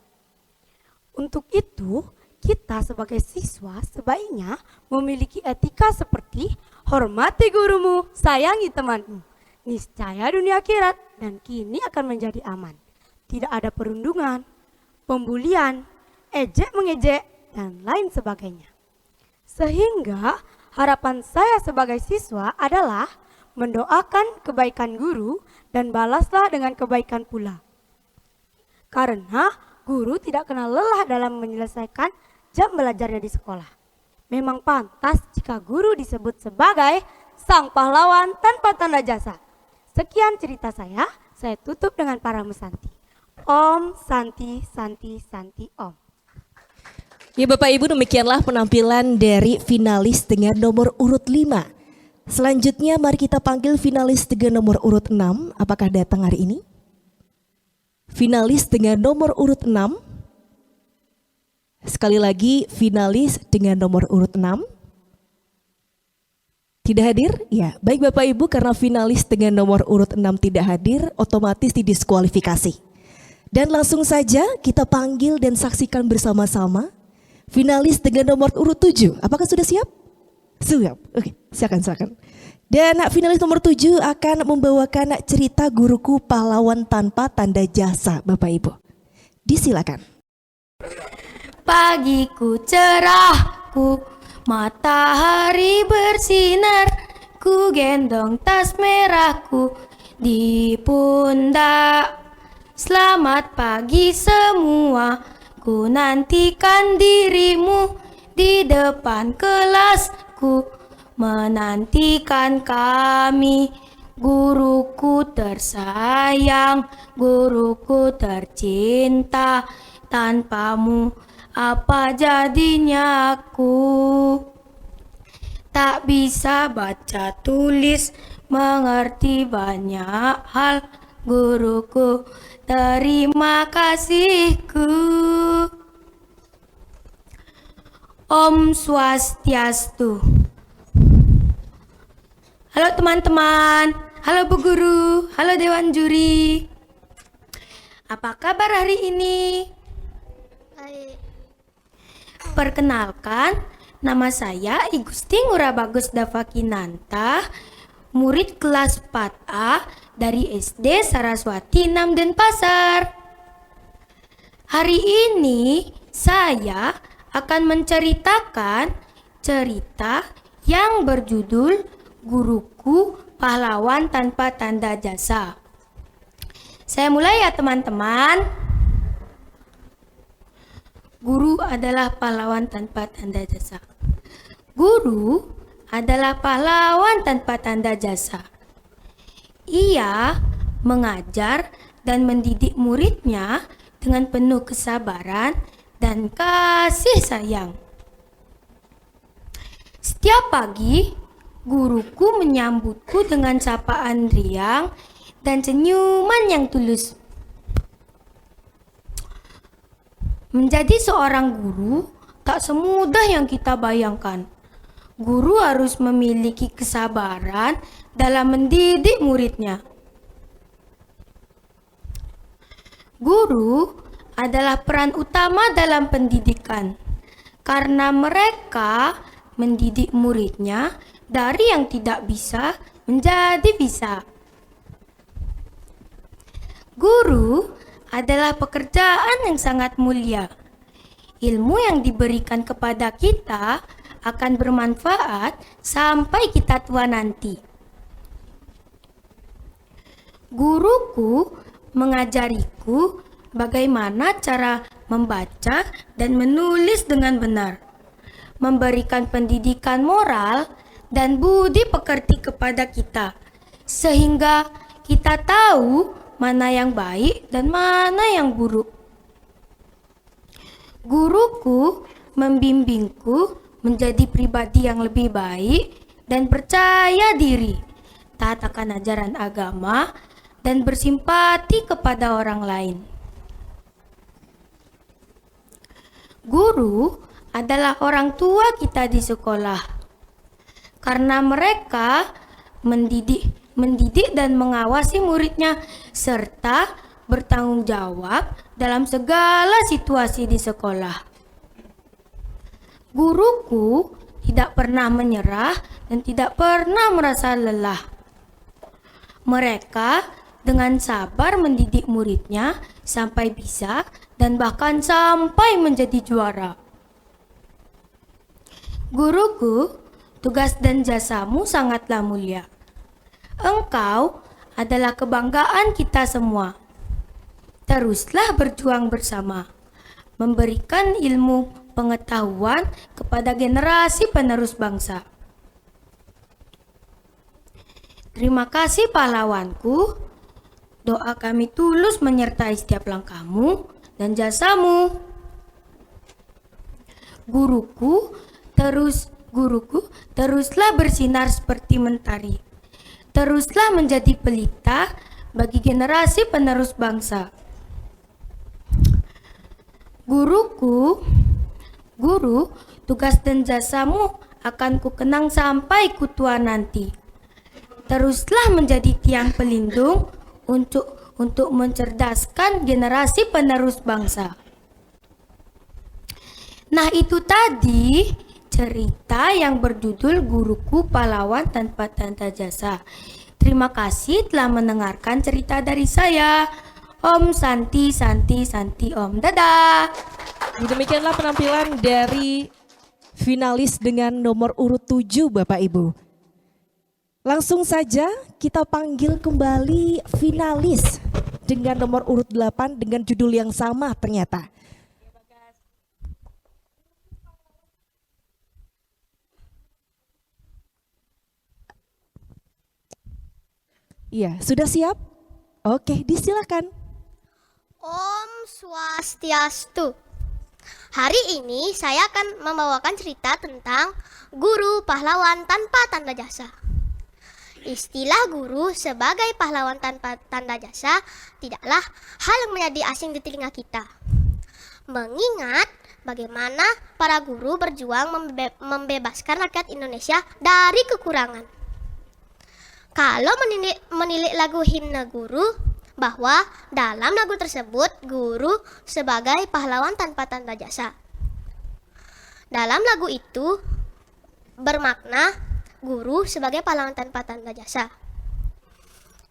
B: Untuk itu, kita sebagai siswa sebaiknya memiliki etika seperti hormati gurumu, sayangi temanmu. Niscaya dunia akhirat dan kini akan menjadi aman. Tidak ada perundungan, pembulian, ejek mengejek, dan lain sebagainya. Sehingga harapan saya sebagai siswa adalah mendoakan kebaikan guru dan balaslah dengan kebaikan pula. Karena guru tidak kenal lelah dalam menyelesaikan jam belajarnya di sekolah. Memang pantas jika guru disebut sebagai sang pahlawan tanpa tanda jasa. Sekian cerita saya tutup dengan para mesanti. Om Santi Santi Santi Om.
A: Ya Bapak Ibu, demikianlah penampilan dari finalis dengan nomor urut 5. Selanjutnya mari kita panggil finalis dengan nomor urut 6. Apakah datang hari ini? Finalis dengan nomor urut 6. Sekali lagi finalis dengan nomor urut 6. Tidak hadir? Ya, baik Bapak Ibu, karena finalis dengan nomor urut 6 tidak hadir, otomatis didiskualifikasi. Dan langsung saja kita panggil dan saksikan bersama-sama finalis dengan nomor urut 7. Apakah sudah siap? Siap. Oke, silakan. Dan finalis nomor 7 akan membawakan cerita guruku pahlawan tanpa tanda jasa, Bapak Ibu. Disilakan.
E: Pagiku cerah, matahari bersinar, ku gendong tas merahku di pundak. Selamat pagi semua, ku nantikan dirimu di depan kelasku, menantikan kami. Guruku tersayang, guruku tercinta, tanpamu apa jadinya aku? Tak bisa baca tulis, mengerti banyak hal, guruku terima kasihku. Om Swastiastu. Halo teman-teman, halo Bu Guru, halo Dewan Juri. Apa kabar hari ini? Perkenalkan, nama saya I Gusti Ngurah Bagus Davakinanta, murid kelas 4A dari SD Saraswati 6 Denpasar. Hari ini saya akan menceritakan cerita yang berjudul Guruku Pahlawan Tanpa Tanda Jasa. Saya mulai ya teman-teman. Guru adalah pahlawan tanpa tanda jasa. Guru adalah pahlawan tanpa tanda jasa. Ia mengajar dan mendidik muridnya dengan penuh kesabaran dan kasih sayang. Setiap pagi, guruku menyambutku dengan sapaan riang dan senyuman yang tulus. Menjadi seorang guru tak semudah yang kita bayangkan. Guru harus memiliki kesabaran dalam mendidik muridnya. Guru adalah peran utama dalam pendidikan karena mereka mendidik muridnya dari yang tidak bisa menjadi bisa. Guru adalah pekerjaan yang sangat mulia. Ilmu yang diberikan kepada kita akan bermanfaat sampai kita tua nanti. Guruku mengajariku bagaimana cara membaca dan menulis dengan benar, memberikan pendidikan moral dan budi pekerti kepada kita, sehingga kita tahu mana yang baik dan mana yang buruk. Guruku membimbingku menjadi pribadi yang lebih baik dan percaya diri, taat akan ajaran agama, dan bersimpati kepada orang lain. Guru adalah orang tua kita di sekolah, karena mereka mendidik dan mengawasi muridnya serta bertanggung jawab dalam segala situasi di sekolah. Guruku tidak pernah menyerah dan tidak pernah merasa lelah. Mereka dengan sabar mendidik muridnya sampai bisa dan bahkan sampai menjadi juara. Guruku, tugas dan jasamu sangatlah mulia. Engkau adalah kebanggaan kita semua. Teruslah berjuang bersama, memberikan ilmu pengetahuan kepada generasi penerus bangsa. Terima kasih pahlawanku. Doa kami tulus menyertai setiap langkahmu dan jasamu. Guruku, teruslah bersinar seperti mentari. Teruslah menjadi pelita bagi generasi penerus bangsa. Guru, tugas dan jasamu akan kukenang sampai kutua nanti. Teruslah menjadi tiang pelindung untuk mencerdaskan generasi penerus bangsa.
F: Nah, itu tadi cerita yang berjudul Guruku Pahlawan Tanpa Tanda Jasa. Terima kasih telah mendengarkan cerita dari saya. Om Santi, Santi, Santi, Om. Dadah.
A: Demikianlah penampilan dari finalis dengan nomor urut 7 Bapak Ibu. Langsung saja kita panggil kembali finalis dengan nomor urut 8 dengan judul yang sama ternyata. Iya, sudah siap? Oke, disilakan.
C: Om Swastiastu. Hari ini saya akan membawakan cerita tentang guru pahlawan tanpa tanda jasa. Istilah guru sebagai pahlawan tanpa tanda jasa tidaklah hal yang menjadi asing di telinga kita. Mengingat bagaimana para guru berjuang membebaskan rakyat Indonesia dari kekurangan. Kalau menilik lagu himne guru, bahwa dalam lagu tersebut guru sebagai pahlawan tanpa tanda jasa. Dalam lagu itu bermakna guru sebagai pahlawan tanpa tanda jasa.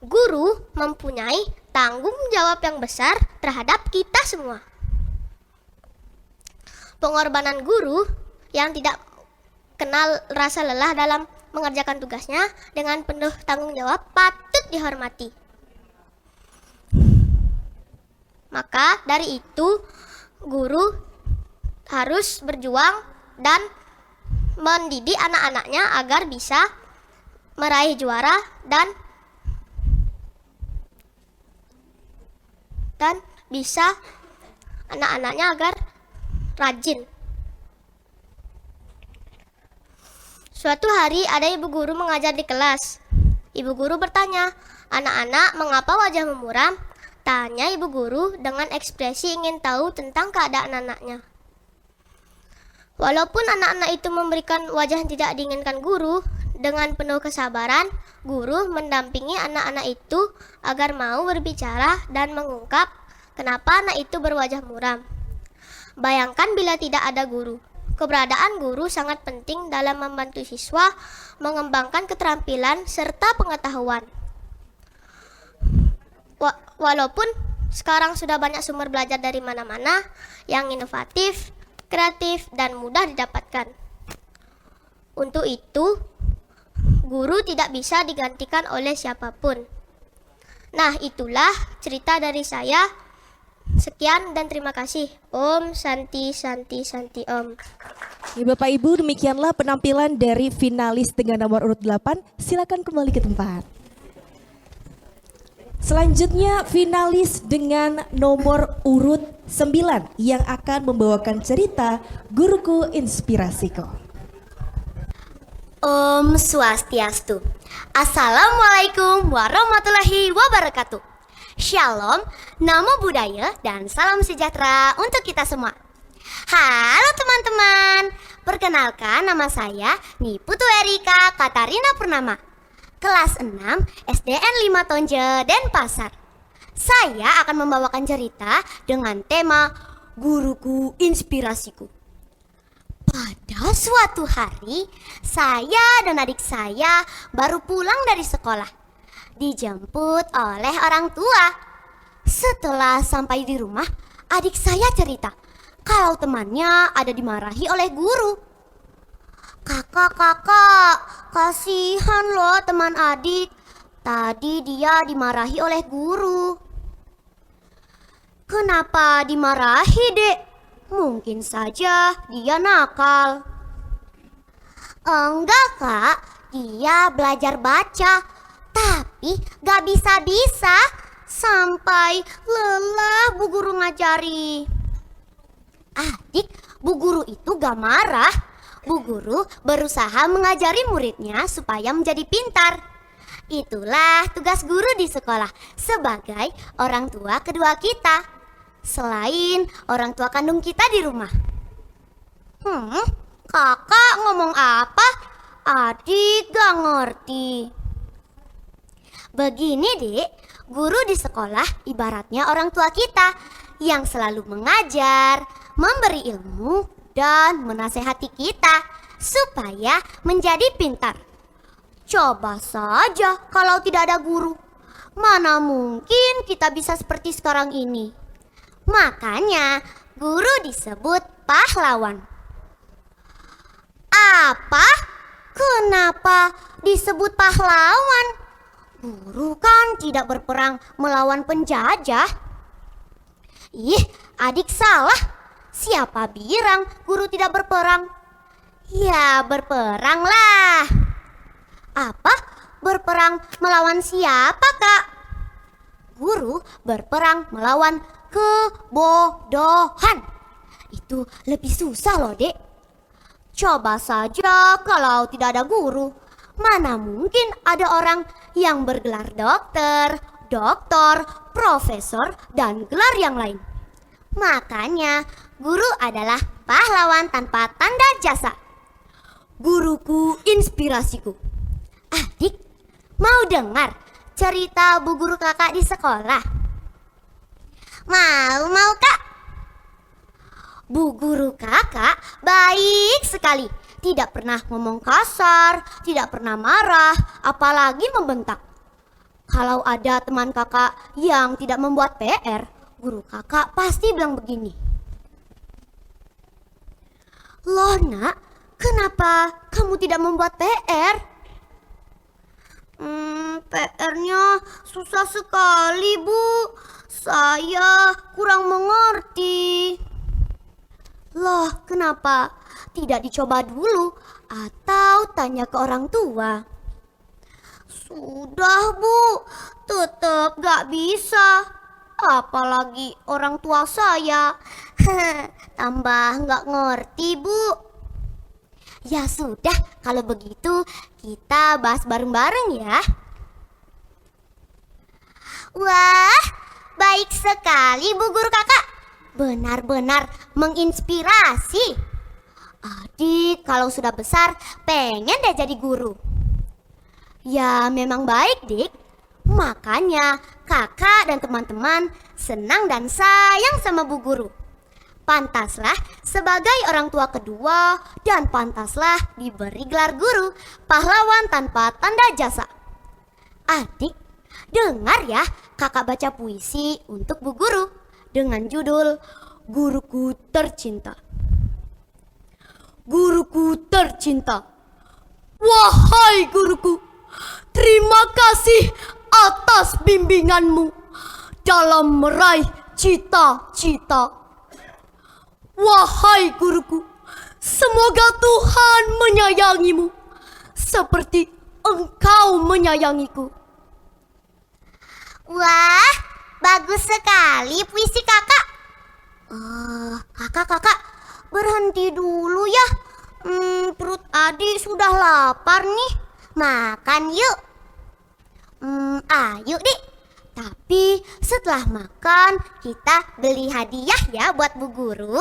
C: Guru mempunyai tanggung jawab yang besar terhadap kita semua. Pengorbanan guru yang tidak kenal rasa lelah dalam mengerjakan tugasnya dengan penuh tanggung jawab patut dihormati. Maka dari itu guru harus berjuang dan mendidik anak-anaknya agar bisa meraih juara dan bisa anak-anaknya agar rajin. Suatu hari ada ibu guru mengajar di kelas. Ibu guru bertanya, "Anak-anak, mengapa wajahmu muram?" Tanya ibu guru dengan ekspresi ingin tahu tentang keadaan anaknya. Walaupun anak-anak itu memberikan wajah yang tidak diinginkan guru, dengan penuh kesabaran, guru mendampingi anak-anak itu agar mau berbicara dan mengungkap kenapa anak itu berwajah muram. Bayangkan bila tidak ada guru. Keberadaan guru sangat penting dalam membantu siswa mengembangkan keterampilan serta pengetahuan. Walaupun sekarang sudah banyak sumber belajar dari mana-mana yang inovatif, kreatif, dan mudah didapatkan. Untuk itu, guru tidak bisa digantikan oleh siapapun. Nah, itulah cerita dari saya. Sekian dan terima kasih. Om Santi, Santi, Santi, Om.
A: Ya, Bapak Ibu, demikianlah penampilan dari finalis dengan nomor urut 8. Silakan kembali ke tempat. Selanjutnya finalis dengan nomor urut 9 yang akan membawakan cerita Guruku Inspirasiku.
C: Om Swastiastu. Assalamualaikum warahmatullahi wabarakatuh. Shalom, namo buddhaya, dan salam sejahtera untuk kita semua. Halo teman-teman, perkenalkan nama saya Niputu Erika Katarina Purnama, kelas 6 SDN 5 Tonje, Denpasar. Saya akan membawakan cerita dengan tema Guruku Inspirasiku. Pada suatu hari, saya dan adik saya baru pulang dari sekolah. Dijemput oleh orang tua. Setelah sampai di rumah, adik saya cerita kalau temannya ada dimarahi oleh guru. Kakak, kasihan loh teman adik. Tadi dia dimarahi oleh guru. Kenapa dimarahi, Dek? Mungkin saja dia nakal. Enggak, Kak. Dia belajar baca. Tapi gak bisa-bisa sampai lelah bu guru ngajari. Adik, bu guru itu gak marah. Bu guru berusaha mengajari muridnya supaya menjadi pintar. Itulah tugas guru di sekolah sebagai orang tua kedua kita, selain orang tua kandung kita di rumah. Kakak ngomong apa? Adik gak ngerti. Begini, Dek, guru di sekolah ibaratnya orang tua kita yang selalu mengajar, memberi ilmu, dan menasehati kita supaya menjadi pintar. Coba saja kalau tidak ada guru. Mana mungkin kita bisa seperti sekarang ini. Makanya guru disebut pahlawan. Apa? Kenapa disebut pahlawan? Guru kan tidak berperang melawan penjajah. Ih, adik salah. Siapa bilang guru tidak berperang? Ya, berperang lah. Apa? Berperang melawan siapa, Kak? Guru berperang melawan kebodohan. Itu lebih susah loh, Dek. Coba saja kalau tidak ada guru. Mana mungkin ada orang yang bergelar dokter, profesor, dan gelar yang lain. Makanya guru adalah pahlawan tanpa tanda jasa. Guruku inspirasiku. Adik, mau dengar cerita bu guru kakak di sekolah? Mau Kak? Bu guru kakak baik sekali. Tidak pernah ngomong kasar, tidak pernah marah, apalagi membentak. Kalau ada teman kakak yang tidak membuat PR, guru kakak pasti bilang begini. Loh nak, kenapa kamu tidak membuat PR? PR-nya susah sekali, Bu. Saya kurang mengerti. Loh, kenapa tidak dicoba dulu atau tanya ke orang tua? Sudah, Bu. Tetap gak bisa. Apalagi orang tua saya. Tambah gak ngerti, Bu. Ya sudah, kalau begitu kita bahas bareng-bareng ya. Wah, baik sekali Bu Guru Kakak. Benar-benar menginspirasi. Adik kalau sudah besar pengen deh jadi guru. Ya memang baik, Dik. Makanya kakak dan teman-teman senang dan sayang sama Bu Guru. Pantaslah sebagai orang tua kedua dan pantaslah diberi gelar guru, pahlawan tanpa tanda jasa. Adik, dengar ya kakak baca puisi untuk Bu Guru dengan judul Guruku Tercinta. Guruku tercinta, wahai guruku, terima kasih atas bimbinganmu dalam meraih cita-cita. Wahai guruku, semoga Tuhan menyayangimu seperti engkau menyayangiku. Wah, bagus sekali puisi kakak. Kakak, berhenti dulu ya. Perut adik sudah lapar nih. Makan yuk. Ayo Dik. Tapi setelah makan kita beli hadiah ya buat Bu Guru.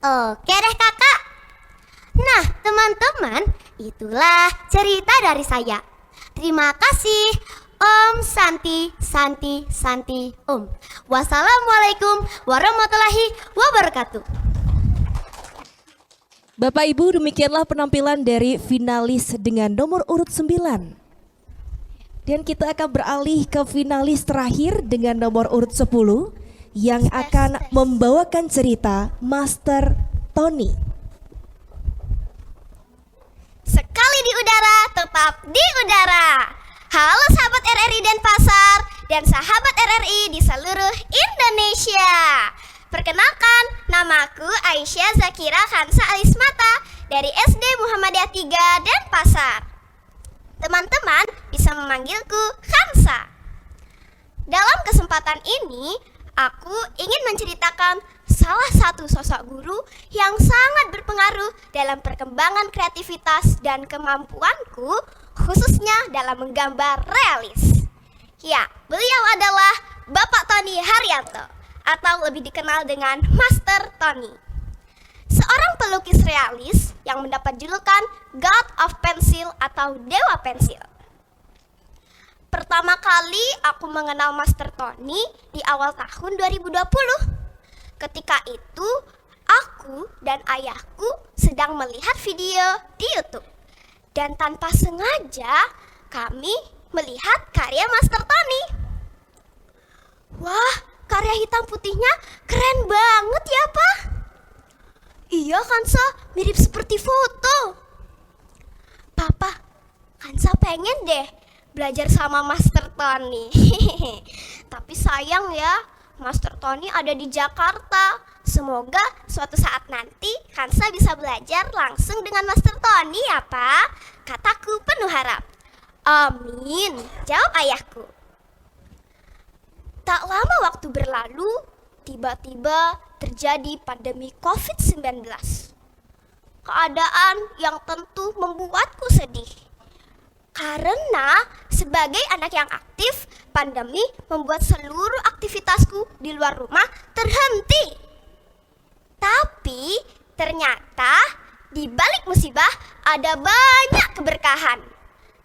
C: Oke deh kakak. Nah teman-teman, itulah cerita dari saya. Terima kasih Om Santi Om. Wassalamualaikum warahmatullahi wabarakatuh.
A: Bapak Ibu, demikianlah penampilan dari finalis dengan nomor urut 9. Dan kita akan beralih ke finalis terakhir dengan nomor urut 10 yang akan membawakan cerita Master Tony.
C: Sekali di udara, tetap di udara. Halo sahabat RRI Denpasar dan sahabat RRI di seluruh Indonesia. Perkenalkan, namaku Aisyah Zakira Khansa Alismata dari SD Muhammadiyah 3 Denpasar. Teman-teman bisa memanggilku Khansa. Dalam kesempatan ini, aku ingin menceritakan salah satu sosok guru yang sangat berpengaruh dalam perkembangan kreativitas dan kemampuanku, khususnya dalam menggambar realis. Ya, beliau adalah Bapak Tony Haryanto, atau lebih dikenal dengan Master Tony. Seorang pelukis realis yang mendapat julukan God of Pencil atau Dewa Pensil. Pertama kali aku mengenal Master Tony di awal tahun 2020. Ketika itu Aku dan ayahku sedang melihat video di YouTube. Dan tanpa sengaja kami melihat karya Master Tony. Wah, karya hitam putihnya keren banget ya, Pak. Iya, Kansa, mirip seperti foto. Papa, Kansa pengen deh belajar sama Master Tony. Tapi sayang ya, Master Tony ada di Jakarta. Semoga suatu saat nanti Kansa bisa belajar langsung dengan Master Tony ya, Pak. Kataku penuh harap. Amin, jawab ayahku. Tak lama waktu berlalu, tiba-tiba terjadi pandemi COVID-19. Keadaan yang tentu membuatku sedih. Karena sebagai anak yang aktif, pandemi membuat seluruh aktivitasku di luar rumah terhenti. Tapi ternyata di balik musibah ada banyak keberkahan,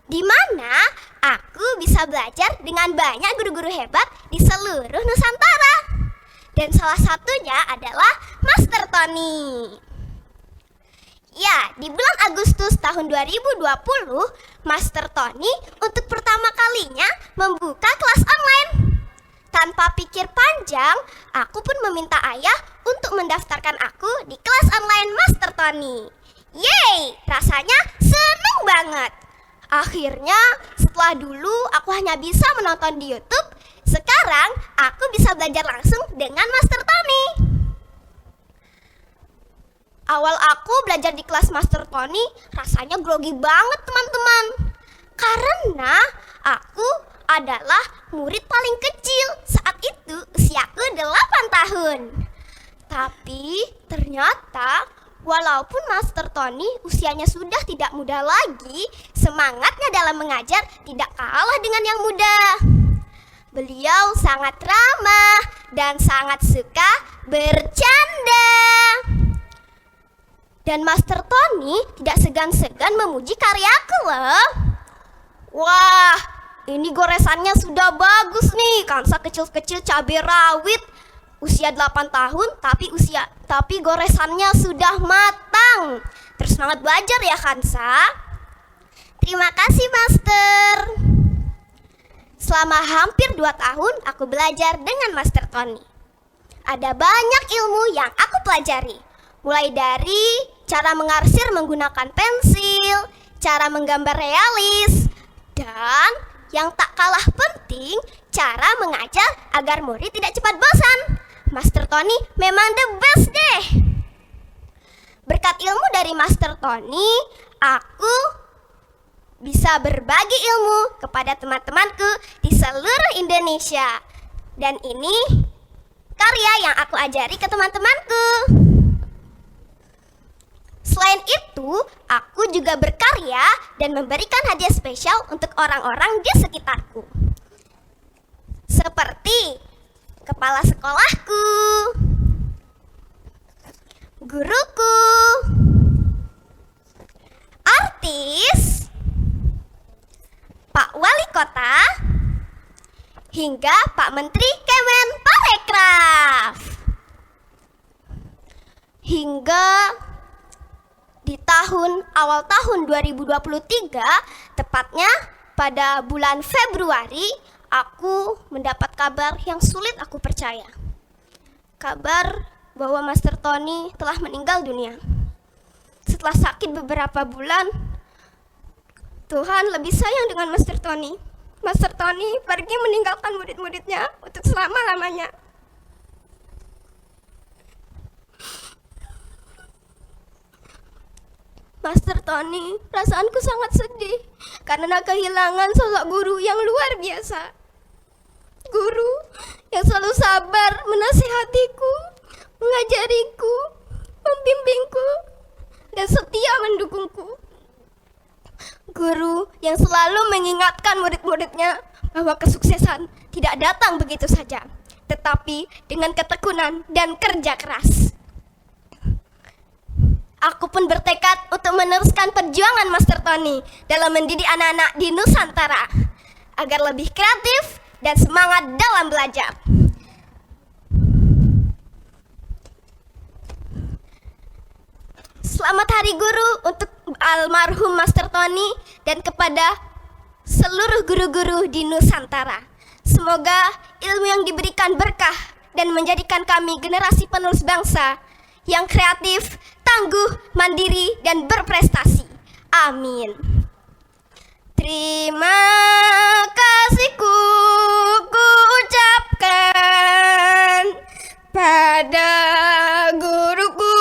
C: di mana aku bisa belajar dengan banyak guru-guru hebat di seluruh Nusantara. Dan salah satunya adalah Master Tony. Ya, di bulan Agustus tahun 2020, Master Tony untuk pertama kalinya membuka kelas online. Tanpa pikir panjang, aku pun meminta ayah untuk mendaftarkan aku di kelas online Master Tony. Yeay, rasanya seneng banget. Akhirnya, setelah dulu aku hanya bisa menonton di YouTube, sekarang aku bisa belajar langsung dengan Master Tony. Awal aku belajar di kelas Master Tony rasanya grogi banget, teman-teman. Karena aku adalah murid paling kecil. Saat itu usiaku 8 tahun. Tapi ternyata walaupun Master Tony usianya sudah tidak muda lagi, semangatnya dalam mengajar tidak kalah dengan yang muda. Beliau sangat ramah dan sangat suka bercanda. Dan Master Tony tidak segan-segan memuji karyaku loh. Wah, ini goresannya sudah bagus nih. Kansa kecil-kecil cabai rawit. Usia 8 tahun tapi goresannya sudah matang. Terus semangat belajar ya, Kansa. Terima kasih, Master. Selama hampir 2 tahun aku belajar dengan Master Tony. Ada banyak ilmu yang aku pelajari. Mulai dari cara mengarsir menggunakan pensil, cara menggambar realis, dan yang tak kalah penting, cara mengajar agar murid tidak cepat bosan. Master Tony memang the best deh. Berkat ilmu dari Master Tony, aku bisa berbagi ilmu kepada teman-temanku di seluruh Indonesia. Dan ini karya yang aku ajari ke teman-temanku. Selain itu, aku juga berkarya dan memberikan hadiah spesial untuk orang-orang di sekitarku. Seperti kepala sekolahku, guruku, artis, Pak Wali Kota, hingga Pak Menteri Kemenparekraf. Hingga di awal tahun 2023, tepatnya pada bulan Februari, aku mendapat kabar yang sulit aku percaya. Kabar bahwa Master Tony telah meninggal dunia. Setelah sakit beberapa bulan, Tuhan lebih sayang dengan Master Tony. Master Tony pergi meninggalkan murid-muridnya untuk selama-lamanya. Master Tony, perasaanku sangat sedih karena kehilangan sosok guru yang luar biasa. Guru yang selalu sabar menasihatiku, mengajariku, membimbingku, dan setia mendukungku. Guru yang selalu mengingatkan murid-muridnya bahwa kesuksesan tidak datang begitu saja, tetapi dengan ketekunan dan kerja keras. Aku pun bertekad untuk meneruskan perjuangan Master Tony dalam mendidik anak-anak di Nusantara agar lebih kreatif dan semangat dalam belajar. Selamat Hari Guru untuk almarhum Master Tony dan kepada seluruh guru-guru di Nusantara. Semoga ilmu yang diberikan berkah dan menjadikan kami generasi penerus bangsa yang kreatif, tangguh, mandiri, dan berprestasi. Amin. Terima kasihku ku ucapkan pada guruku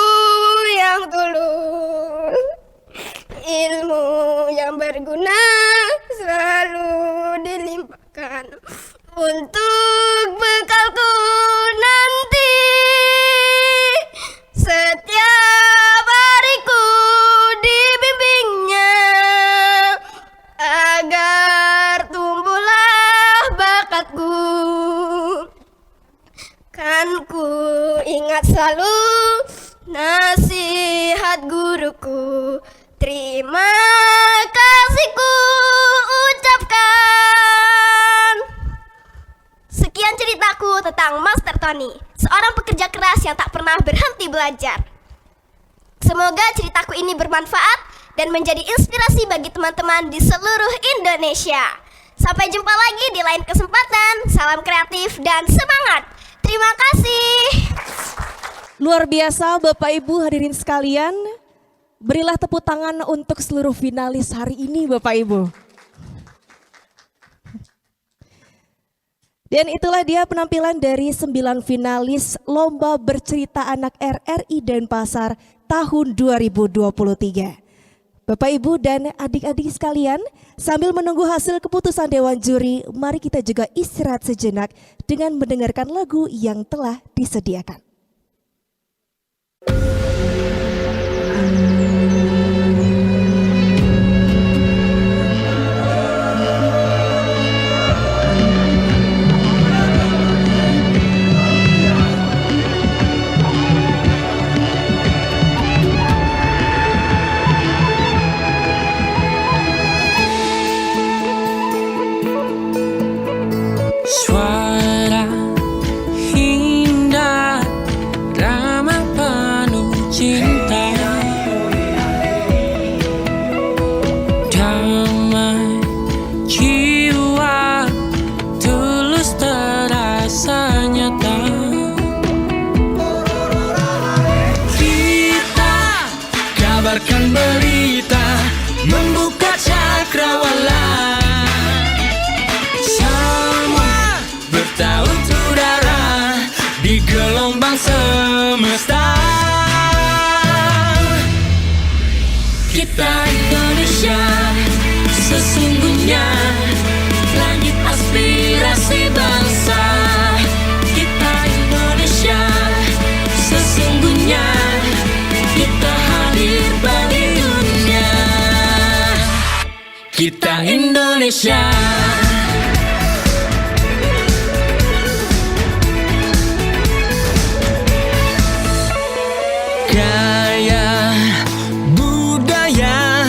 C: yang tulus. Ilmu yang berguna selalu dilimpahkan untuk bekalku nanti. Setiap hariku dibimbingnya agar tumbuhlah bakatku. Kan ku ingat selalu nasihat guruku. Terima kasihku ucapkan. Sekian ceritaku tentang Master Tony, seorang pekerja keras yang tak pernah berhenti belajar. Semoga ceritaku ini bermanfaat dan menjadi inspirasi bagi teman-teman di seluruh Indonesia. Sampai jumpa lagi di lain kesempatan. Salam kreatif dan semangat. Terima kasih.
A: Luar biasa Bapak Ibu hadirin sekalian. Berilah tepuk tangan untuk seluruh finalis hari ini Bapak Ibu. Dan itulah dia penampilan dari 9 finalis Lomba Bercerita Anak RRI Denpasar tahun 2023. Bapak Ibu dan adik-adik sekalian, sambil menunggu hasil keputusan Dewan Juri, mari kita juga istirahat sejenak dengan mendengarkan lagu yang telah disediakan.
G: Suara indah, ramah penuh cinta, damai jiwa, tulus terasa nyata. Kita kabarkan berita, membuka cakrawala. Bertaut udara di gelombang semesta. Kita Indonesia, sesungguhnya langit aspirasi bangsa. Kita Indonesia, sesungguhnya kita hadir bagi dunia. Kita Indonesia. Gaya, budaya,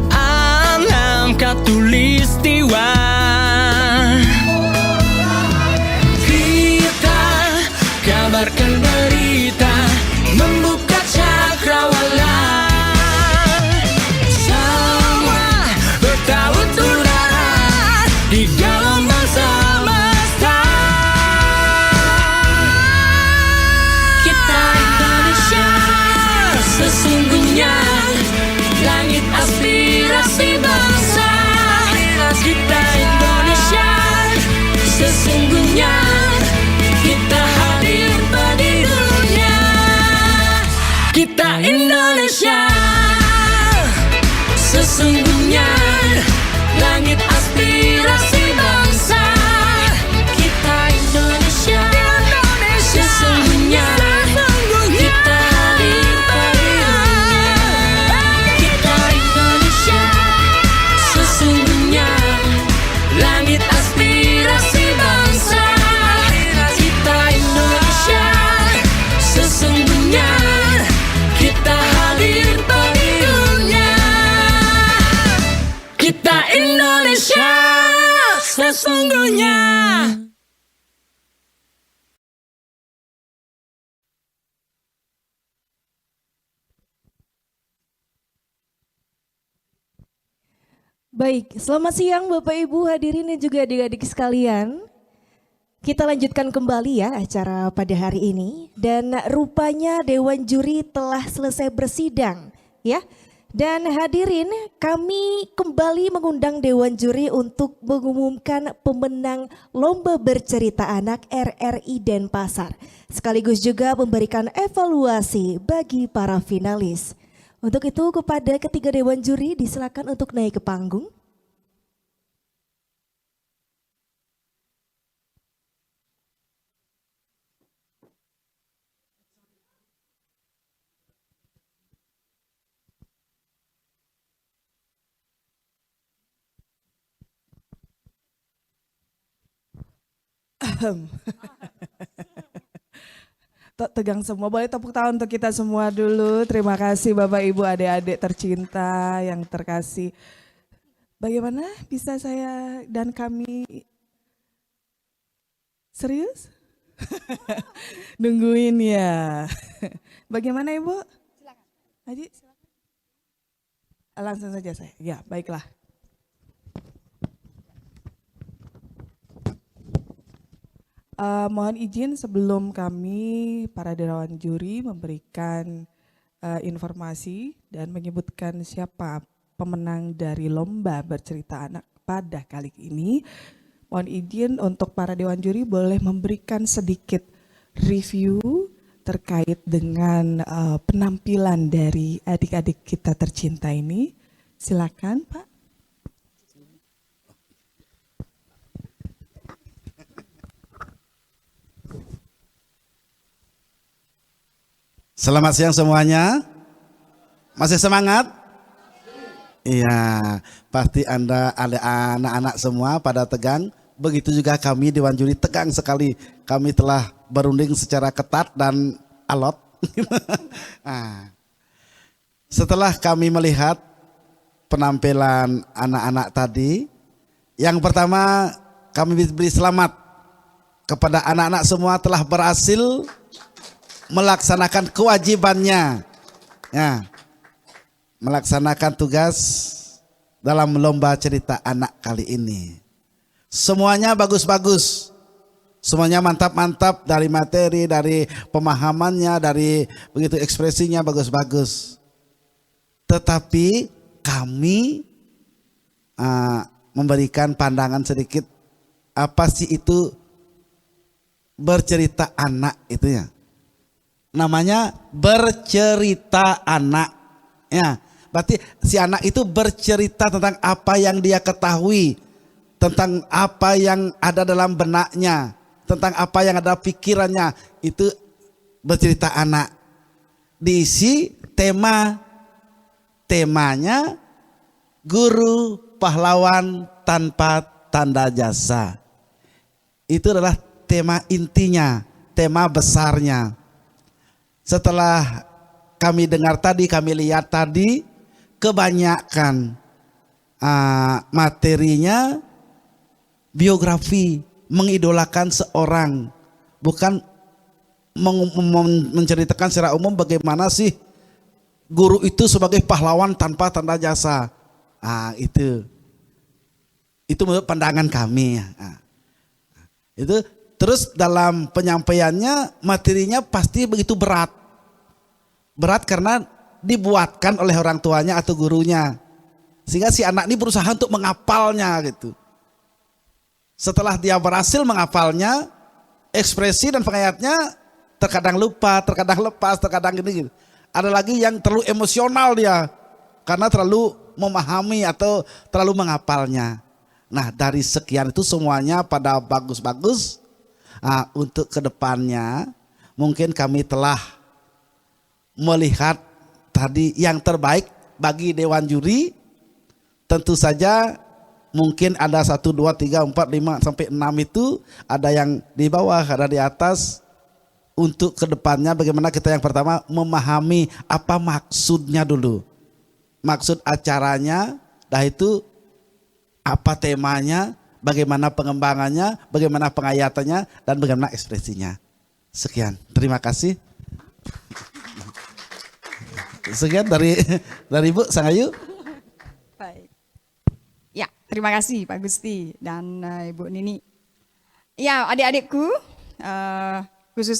G: alam katulistiwa. Kita kabarkan berita, membuka cakrawala. Semua bertaut udara di gelombang semesta. Kita Indonesia, sesungguhnya langit aspirasi bangsa. Kita Indonesia, sesungguhnya kita hadir bagi dunia. Kita Indonesia, sesungguhnya langit aspirasi bangsa. Kita Indonesia, sesungguhnya kita hadir bagi dunia. Kita Indonesia, sesungguhnya langit aspirasi bangsa. Kita Indonesia, sesungguhnya kita hadir bagi dunia. Kita Indonesia, sesungguhnya.
A: Baik, selamat siang Bapak Ibu hadirin dan juga adik-adik sekalian. Kita lanjutkan kembali ya acara pada hari ini dan rupanya Dewan Juri telah selesai bersidang ya. Dan hadirin kami kembali mengundang Dewan Juri untuk mengumumkan pemenang Lomba Bercerita Anak RRI Denpasar. Sekaligus juga memberikan evaluasi bagi para finalis. Untuk itu kepada ketiga Dewan Juri disilakan untuk naik ke panggung.
H: Tegang semua, boleh tepuk tangan untuk kita semua dulu. Terima kasih Bapak Ibu adik-adik tercinta yang terkasih. Bagaimana bisa saya dan kami serius? Nungguin ya. Bagaimana Ibu? Silakan. Haji, silakan. Langsung saja saya. Ya, baiklah. Mohon izin sebelum kami para dewan juri memberikan informasi dan menyebutkan siapa pemenang dari lomba bercerita anak pada kali ini. Mohon izin untuk para dewan juri boleh memberikan sedikit review terkait dengan penampilan dari adik-adik kita tercinta ini. Silakan Pak.
I: Selamat siang semuanya. Masih semangat? Iya, pasti Anda anak-anak semua pada tegang. Begitu juga kami Dewan Juri tegang sekali. Kami telah berunding secara ketat dan alot. Nah, setelah kami melihat penampilan anak-anak tadi, yang pertama kami beri selamat kepada anak-anak semua telah berhasil melaksanakan kewajibannya, ya, melaksanakan tugas dalam lomba cerita anak kali ini. Semuanya bagus-bagus, semuanya mantap-mantap dari materi, dari pemahamannya, dari begitu ekspresinya bagus-bagus. Tetapi kami memberikan pandangan sedikit, apa sih itu bercerita anak itu ya? Namanya bercerita anak ya, berarti si anak itu bercerita tentang apa yang dia ketahui, tentang apa yang ada dalam benaknya, tentang apa yang ada pikirannya. Itu bercerita anak. Diisi temanya guru pahlawan tanpa tanda jasa. Itu adalah tema intinya, tema besarnya. Setelah kami dengar tadi, kami lihat tadi, kebanyakan materinya biografi, mengidolakan seorang, bukan menceritakan secara umum bagaimana sih guru itu sebagai pahlawan tanpa tanda jasa. Itu menurut pandangan kami. Itu terus dalam penyampaiannya materinya pasti begitu berat. Berat karena dibuatkan oleh orang tuanya atau gurunya. Sehingga si anak ini berusaha untuk menghafalnya gitu. Setelah dia berhasil menghafalnya, ekspresi dan pengayatnya terkadang lupa, terkadang lepas, terkadang gini gitu. Ada lagi yang terlalu emosional dia karena terlalu memahami atau terlalu menghafalnya. Nah, dari sekian itu semuanya pada bagus-bagus. Untuk kedepannya mungkin kami telah melihat tadi yang terbaik bagi Dewan Juri. Tentu saja mungkin ada 1, 2, 3, 4, 5 sampai 6 itu, ada yang di bawah, ada di atas. Untuk kedepannya bagaimana kita yang pertama memahami apa maksudnya dulu, maksud acaranya, dah itu apa temanya, bagaimana pengembangannya, bagaimana pengayatannya, dan bagaimana ekspresinya. Sekian, terima kasih. Sekian dari Ibu Sangayu.
J: Baik. Terima kasih Pak Gusti dan Ibu Nini. Ya, adik-adikku,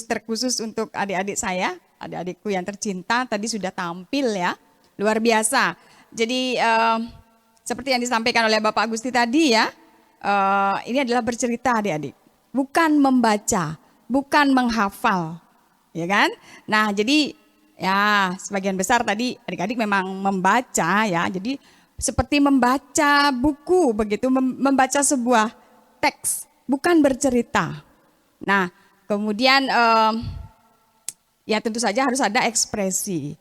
J: terkhusus untuk adik-adik saya, adik-adikku yang tercinta tadi sudah tampil ya, luar biasa. Jadi seperti yang disampaikan oleh Bapak Gusti tadi ya, ini adalah bercerita adik-adik, bukan membaca, bukan menghafal, ya kan? Nah, jadi ya sebagian besar tadi adik-adik memang membaca ya, jadi seperti membaca buku begitu, membaca sebuah teks, bukan bercerita. Nah, kemudian ya tentu saja harus ada ekspresi.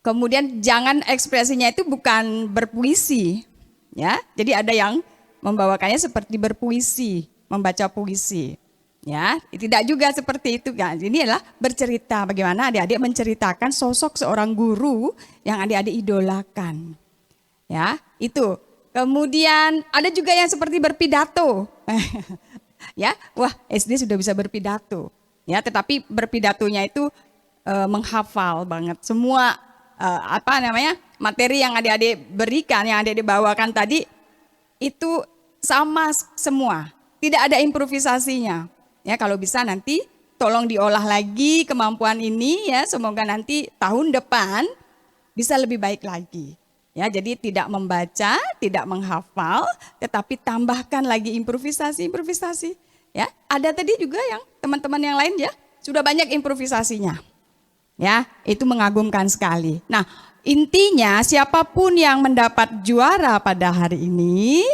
J: Kemudian jangan ekspresinya itu bukan berpuisi, ya. Jadi ada yang membawakannya seperti berpuisi, membaca puisi, ya. Tidak juga seperti itu kan. Ini adalah bercerita. Bagaimana adik-adik menceritakan sosok seorang guru yang adik-adik idolakan, ya. Itu. Kemudian ada juga yang seperti berpidato, ya. Wah, SD sudah bisa berpidato, ya. Tetapi berpidatonya itu menghafal banget semua. Materi yang adik-adik berikan, yang adik-adik bawakan tadi itu sama semua, tidak ada improvisasinya. Ya, kalau bisa nanti tolong diolah lagi kemampuan ini ya, semoga nanti tahun depan bisa lebih baik lagi. Ya, jadi tidak membaca, tidak menghafal, tetapi tambahkan lagi improvisasi. Ya, ada tadi juga yang teman-teman yang lain ya, sudah banyak improvisasinya. Ya, itu mengagumkan sekali. Nah, intinya siapapun yang mendapat juara pada hari ini,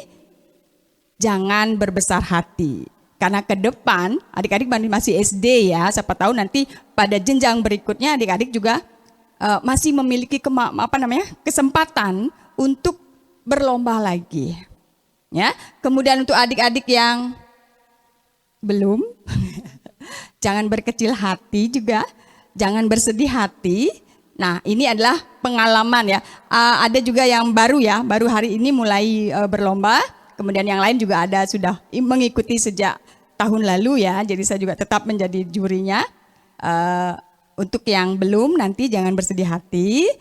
J: jangan berbesar hati. Karena ke depan, adik-adik masih SD ya, siapa tahu nanti pada jenjang berikutnya adik-adik juga masih memiliki kesempatan untuk berlomba lagi. Ya, kemudian untuk adik-adik yang belum, jangan berkecil hati juga. Jangan bersedih hati. Nah, ini adalah pengalaman ya. Ada juga yang baru ya, baru hari ini mulai berlomba. Kemudian yang lain juga ada sudah mengikuti sejak tahun lalu ya. Jadi saya juga tetap menjadi jurinya. Untuk yang belum nanti jangan bersedih hati.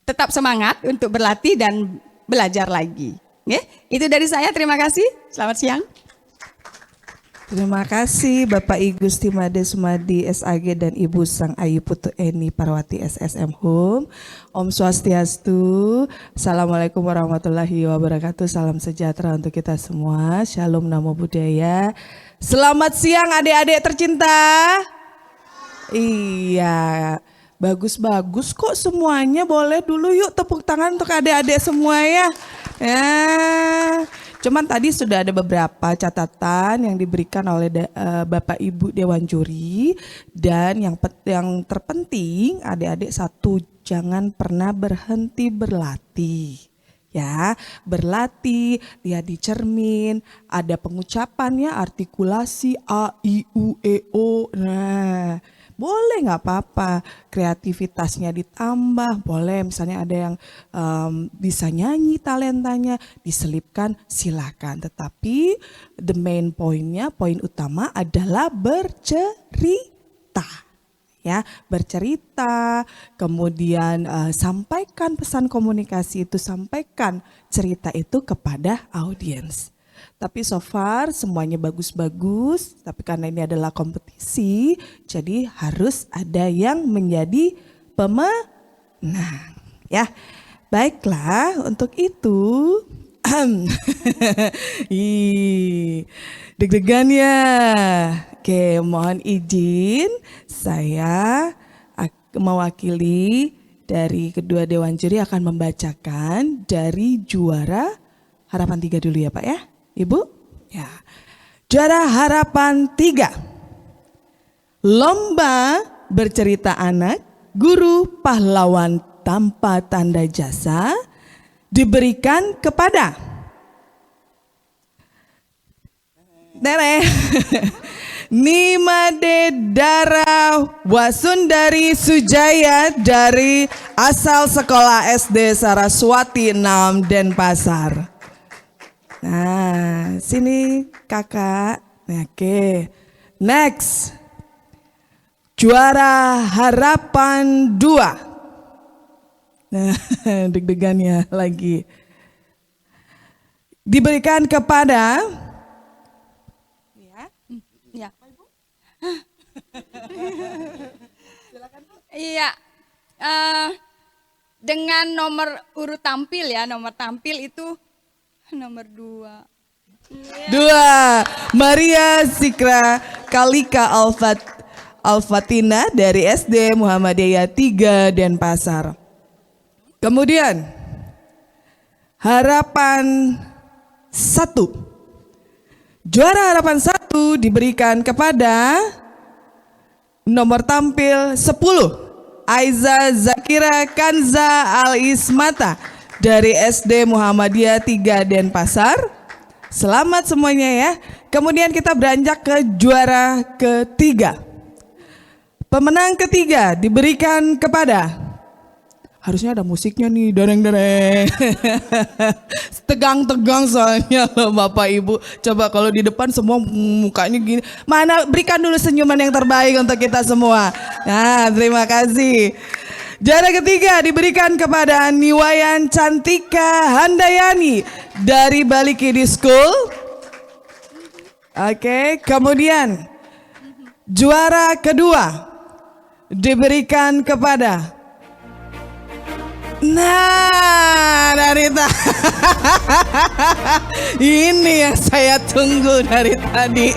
J: Tetap semangat untuk berlatih dan belajar lagi. Itu dari saya, terima kasih. Selamat siang.
H: Terima kasih Bapak I Gusti Made Sumadi SAG dan Ibu Sang Ayu Putu Eni Parwati SSM Home. Om Swastiastu. Assalamualaikum warahmatullahi wabarakatuh. Salam sejahtera untuk kita semua. Shalom Namo Buddhaya. Selamat siang adik-adik tercinta. Iya, bagus-bagus kok semuanya. Boleh dulu yuk tepuk tangan untuk adik-adik semua ya. Cuman tadi sudah ada beberapa catatan yang diberikan oleh Bapak Ibu Dewan Juri, dan yang terpenting adik-adik satu, jangan pernah berhenti berlatih. Ya, berlatih, lihat di cermin, ada pengucapannya, artikulasi A, I, U, E, O. Nah, boleh nggak apa-apa, kreativitasnya ditambah, boleh misalnya ada yang bisa nyanyi talentanya, diselipkan silakan. Tetapi the main pointnya, poin utama adalah bercerita. Ya, bercerita, kemudian sampaikan pesan komunikasi itu, sampaikan cerita itu kepada audiens. Tapi so far semuanya bagus-bagus, tapi karena ini adalah kompetisi, jadi harus ada yang menjadi pemenang. Ya, baiklah untuk itu. Deg-degan ya. Oke, mohon izin saya mewakili dari kedua Dewan Juri akan membacakan dari juara Harapan 3 dulu ya Pak ya. Ibu? Ya. Juara Harapan 3. Lomba bercerita anak, guru pahlawan tanpa tanda jasa diberikan kepada Nimade Dara Wasundari Sujaya dari asal sekolah SD Saraswati 6 Denpasar. Nah, sini kakak. Oke, next. Juara Harapan 2. Nah, deg-degan ya lagi. diberikan kepada
J: Ya. Iya. Dengan nomor urut tampil ya, nomor tampil itu nomor 2.
H: 2, Maria Sikra Kalika Alfatina dari SD Muhammadiyah 3 Denpasar. Kemudian Harapan 1. Juara Harapan 1 diberikan kepada nomor tampil 10, Aiza Zakira Kanza Al-Ismata dari SD Muhammadiyah 3 Denpasar. Selamat semuanya ya. Kemudian kita beranjak ke juara ketiga. Pemenang ketiga diberikan kepada, harusnya ada musiknya nih, dereng-dereng. Tegang-tegang soalnya loh Bapak Ibu. Coba kalau di depan semua mukanya gini. Mana, berikan dulu senyuman yang terbaik untuk kita semua. Nah, terima kasih. Juara ketiga diberikan kepada Niwayan Cantika Handayani dari Bali Kids School. Oke, kemudian juara kedua diberikan kepada, nah, Narita. Ini yang saya tunggu dari tadi,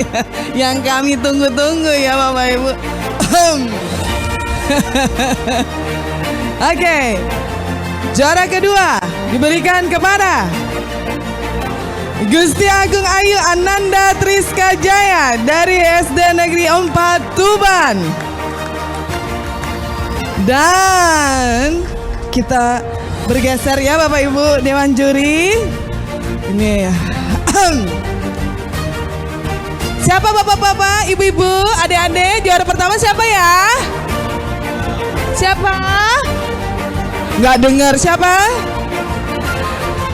H: yang kami tunggu-tunggu ya Bapak Ibu. Oke, juara kedua diberikan kepada Gusti Agung Ayu Ananda Triska Jaya dari SD Negeri 4 Tuban. Dan kita bergeser ya Bapak Ibu Dewan Juri. Ini ya. Siapa bapak-bapak, ibu-ibu, adik-adik, juara pertama siapa ya? Siapa? Nggak dengar siapa?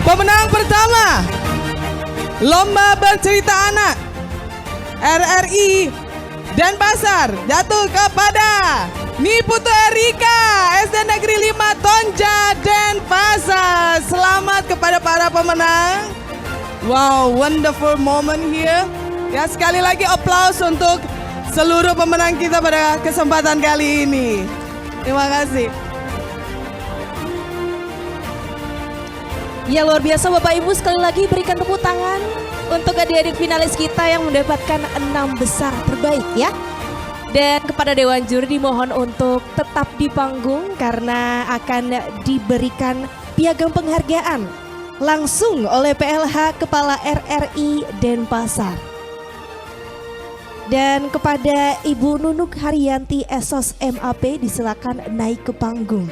H: Pemenang pertama Lomba Bercerita Anak RRI Denpasar jatuh kepada Niputu Erika SD Negeri 5 Tonja Denpasar. Selamat kepada para pemenang. Wow, wonderful moment here. Ya, sekali lagi aplaus untuk seluruh pemenang kita pada kesempatan kali ini. Terima kasih.
A: Ya, luar biasa Bapak Ibu, sekali lagi berikan tepuk tangan untuk adik-adik finalis kita yang mendapatkan 6 besar terbaik ya. Dan kepada Dewan Juri dimohon untuk tetap di panggung karena akan diberikan piagam penghargaan langsung oleh PLH Kepala RRI Denpasar. Dan kepada Ibu Nunuk Haryanti Esos MAP disilakan naik ke panggung.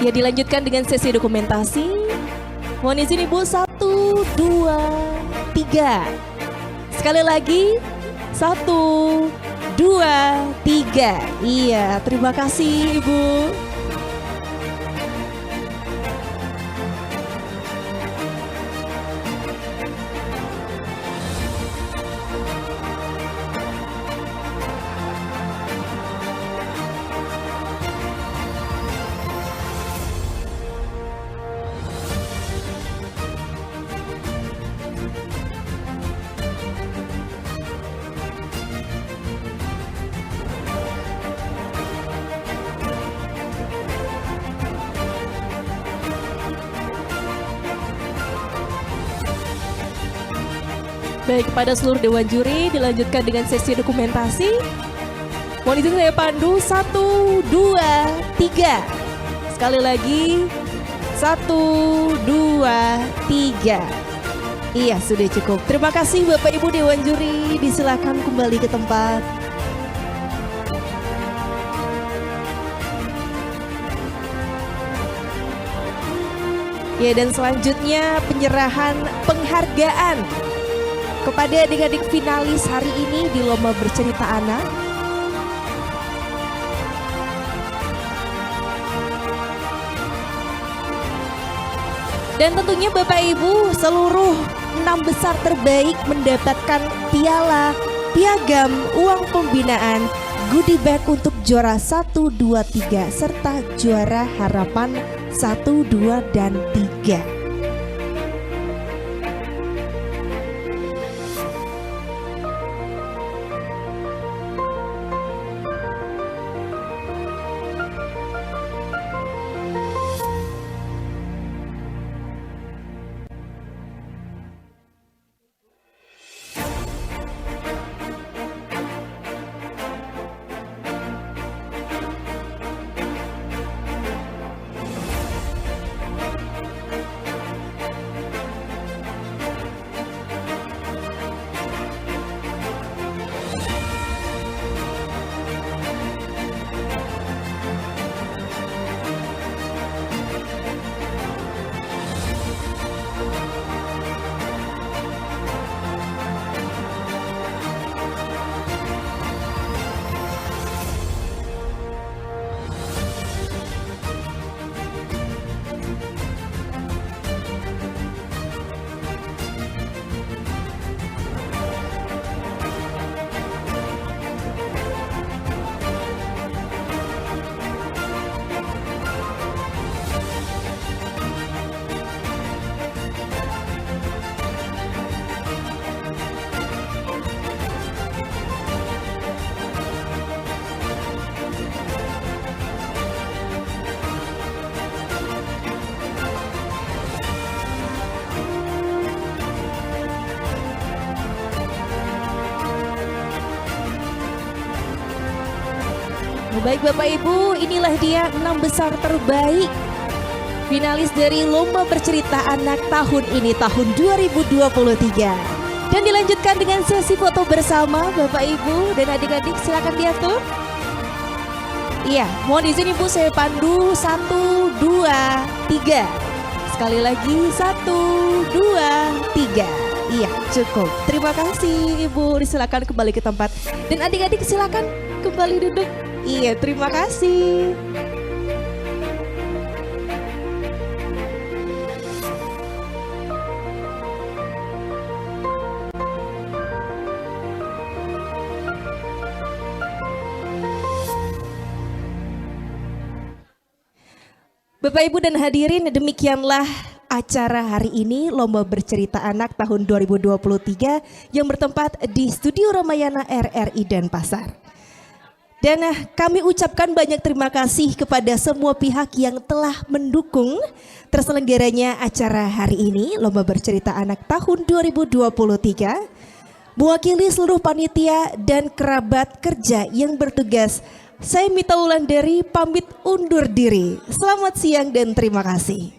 A: Ya, dilanjutkan dengan sesi dokumentasi. Mohon izin Ibu, 1, 2, 3. Sekali lagi, 1, 2, 3. Iya, terima kasih Ibu. Baik, kepada seluruh Dewan Juri dilanjutkan dengan sesi dokumentasi. Mohon izin saya pandu, 1, 2, 3. Sekali lagi, 1, 2, 3. Iya, sudah cukup. Terima kasih Bapak Ibu Dewan Juri, disilakan kembali ke tempat. Ya, dan selanjutnya penyerahan penghargaan kepada adik-adik finalis hari ini di Lomba Bercerita Anak. Dan tentunya Bapak Ibu, seluruh 6 besar terbaik mendapatkan piala, piagam, uang pembinaan, goodie bag untuk juara 1, 2, 3 serta juara harapan 1, 2, dan 3. Baik Bapak Ibu, inilah dia 6 besar terbaik finalis dari Lomba Bercerita Anak tahun ini, tahun 2023. Dan dilanjutkan dengan sesi foto bersama Bapak Ibu dan adik-adik, silakan diatur. Iya, mohon izin Ibu saya pandu 1, 2, 3. Sekali lagi 1, 2, 3. Iya, cukup. Terima kasih Ibu, silakan kembali ke tempat. Dan adik-adik silakan kembali duduk. Iya, terima kasih. Bapak Ibu dan hadirin, demikianlah acara hari ini Lomba Bercerita Anak tahun 2023 yang bertempat di Studio Ramayana RRI Denpasar. Dan kami ucapkan banyak terima kasih kepada semua pihak yang telah mendukung terselenggaranya acara hari ini Lomba Bercerita Anak tahun 2023. Mewakili seluruh panitia dan kerabat kerja yang bertugas, saya Mita Wulandari pamit undur diri. Selamat siang dan terima kasih.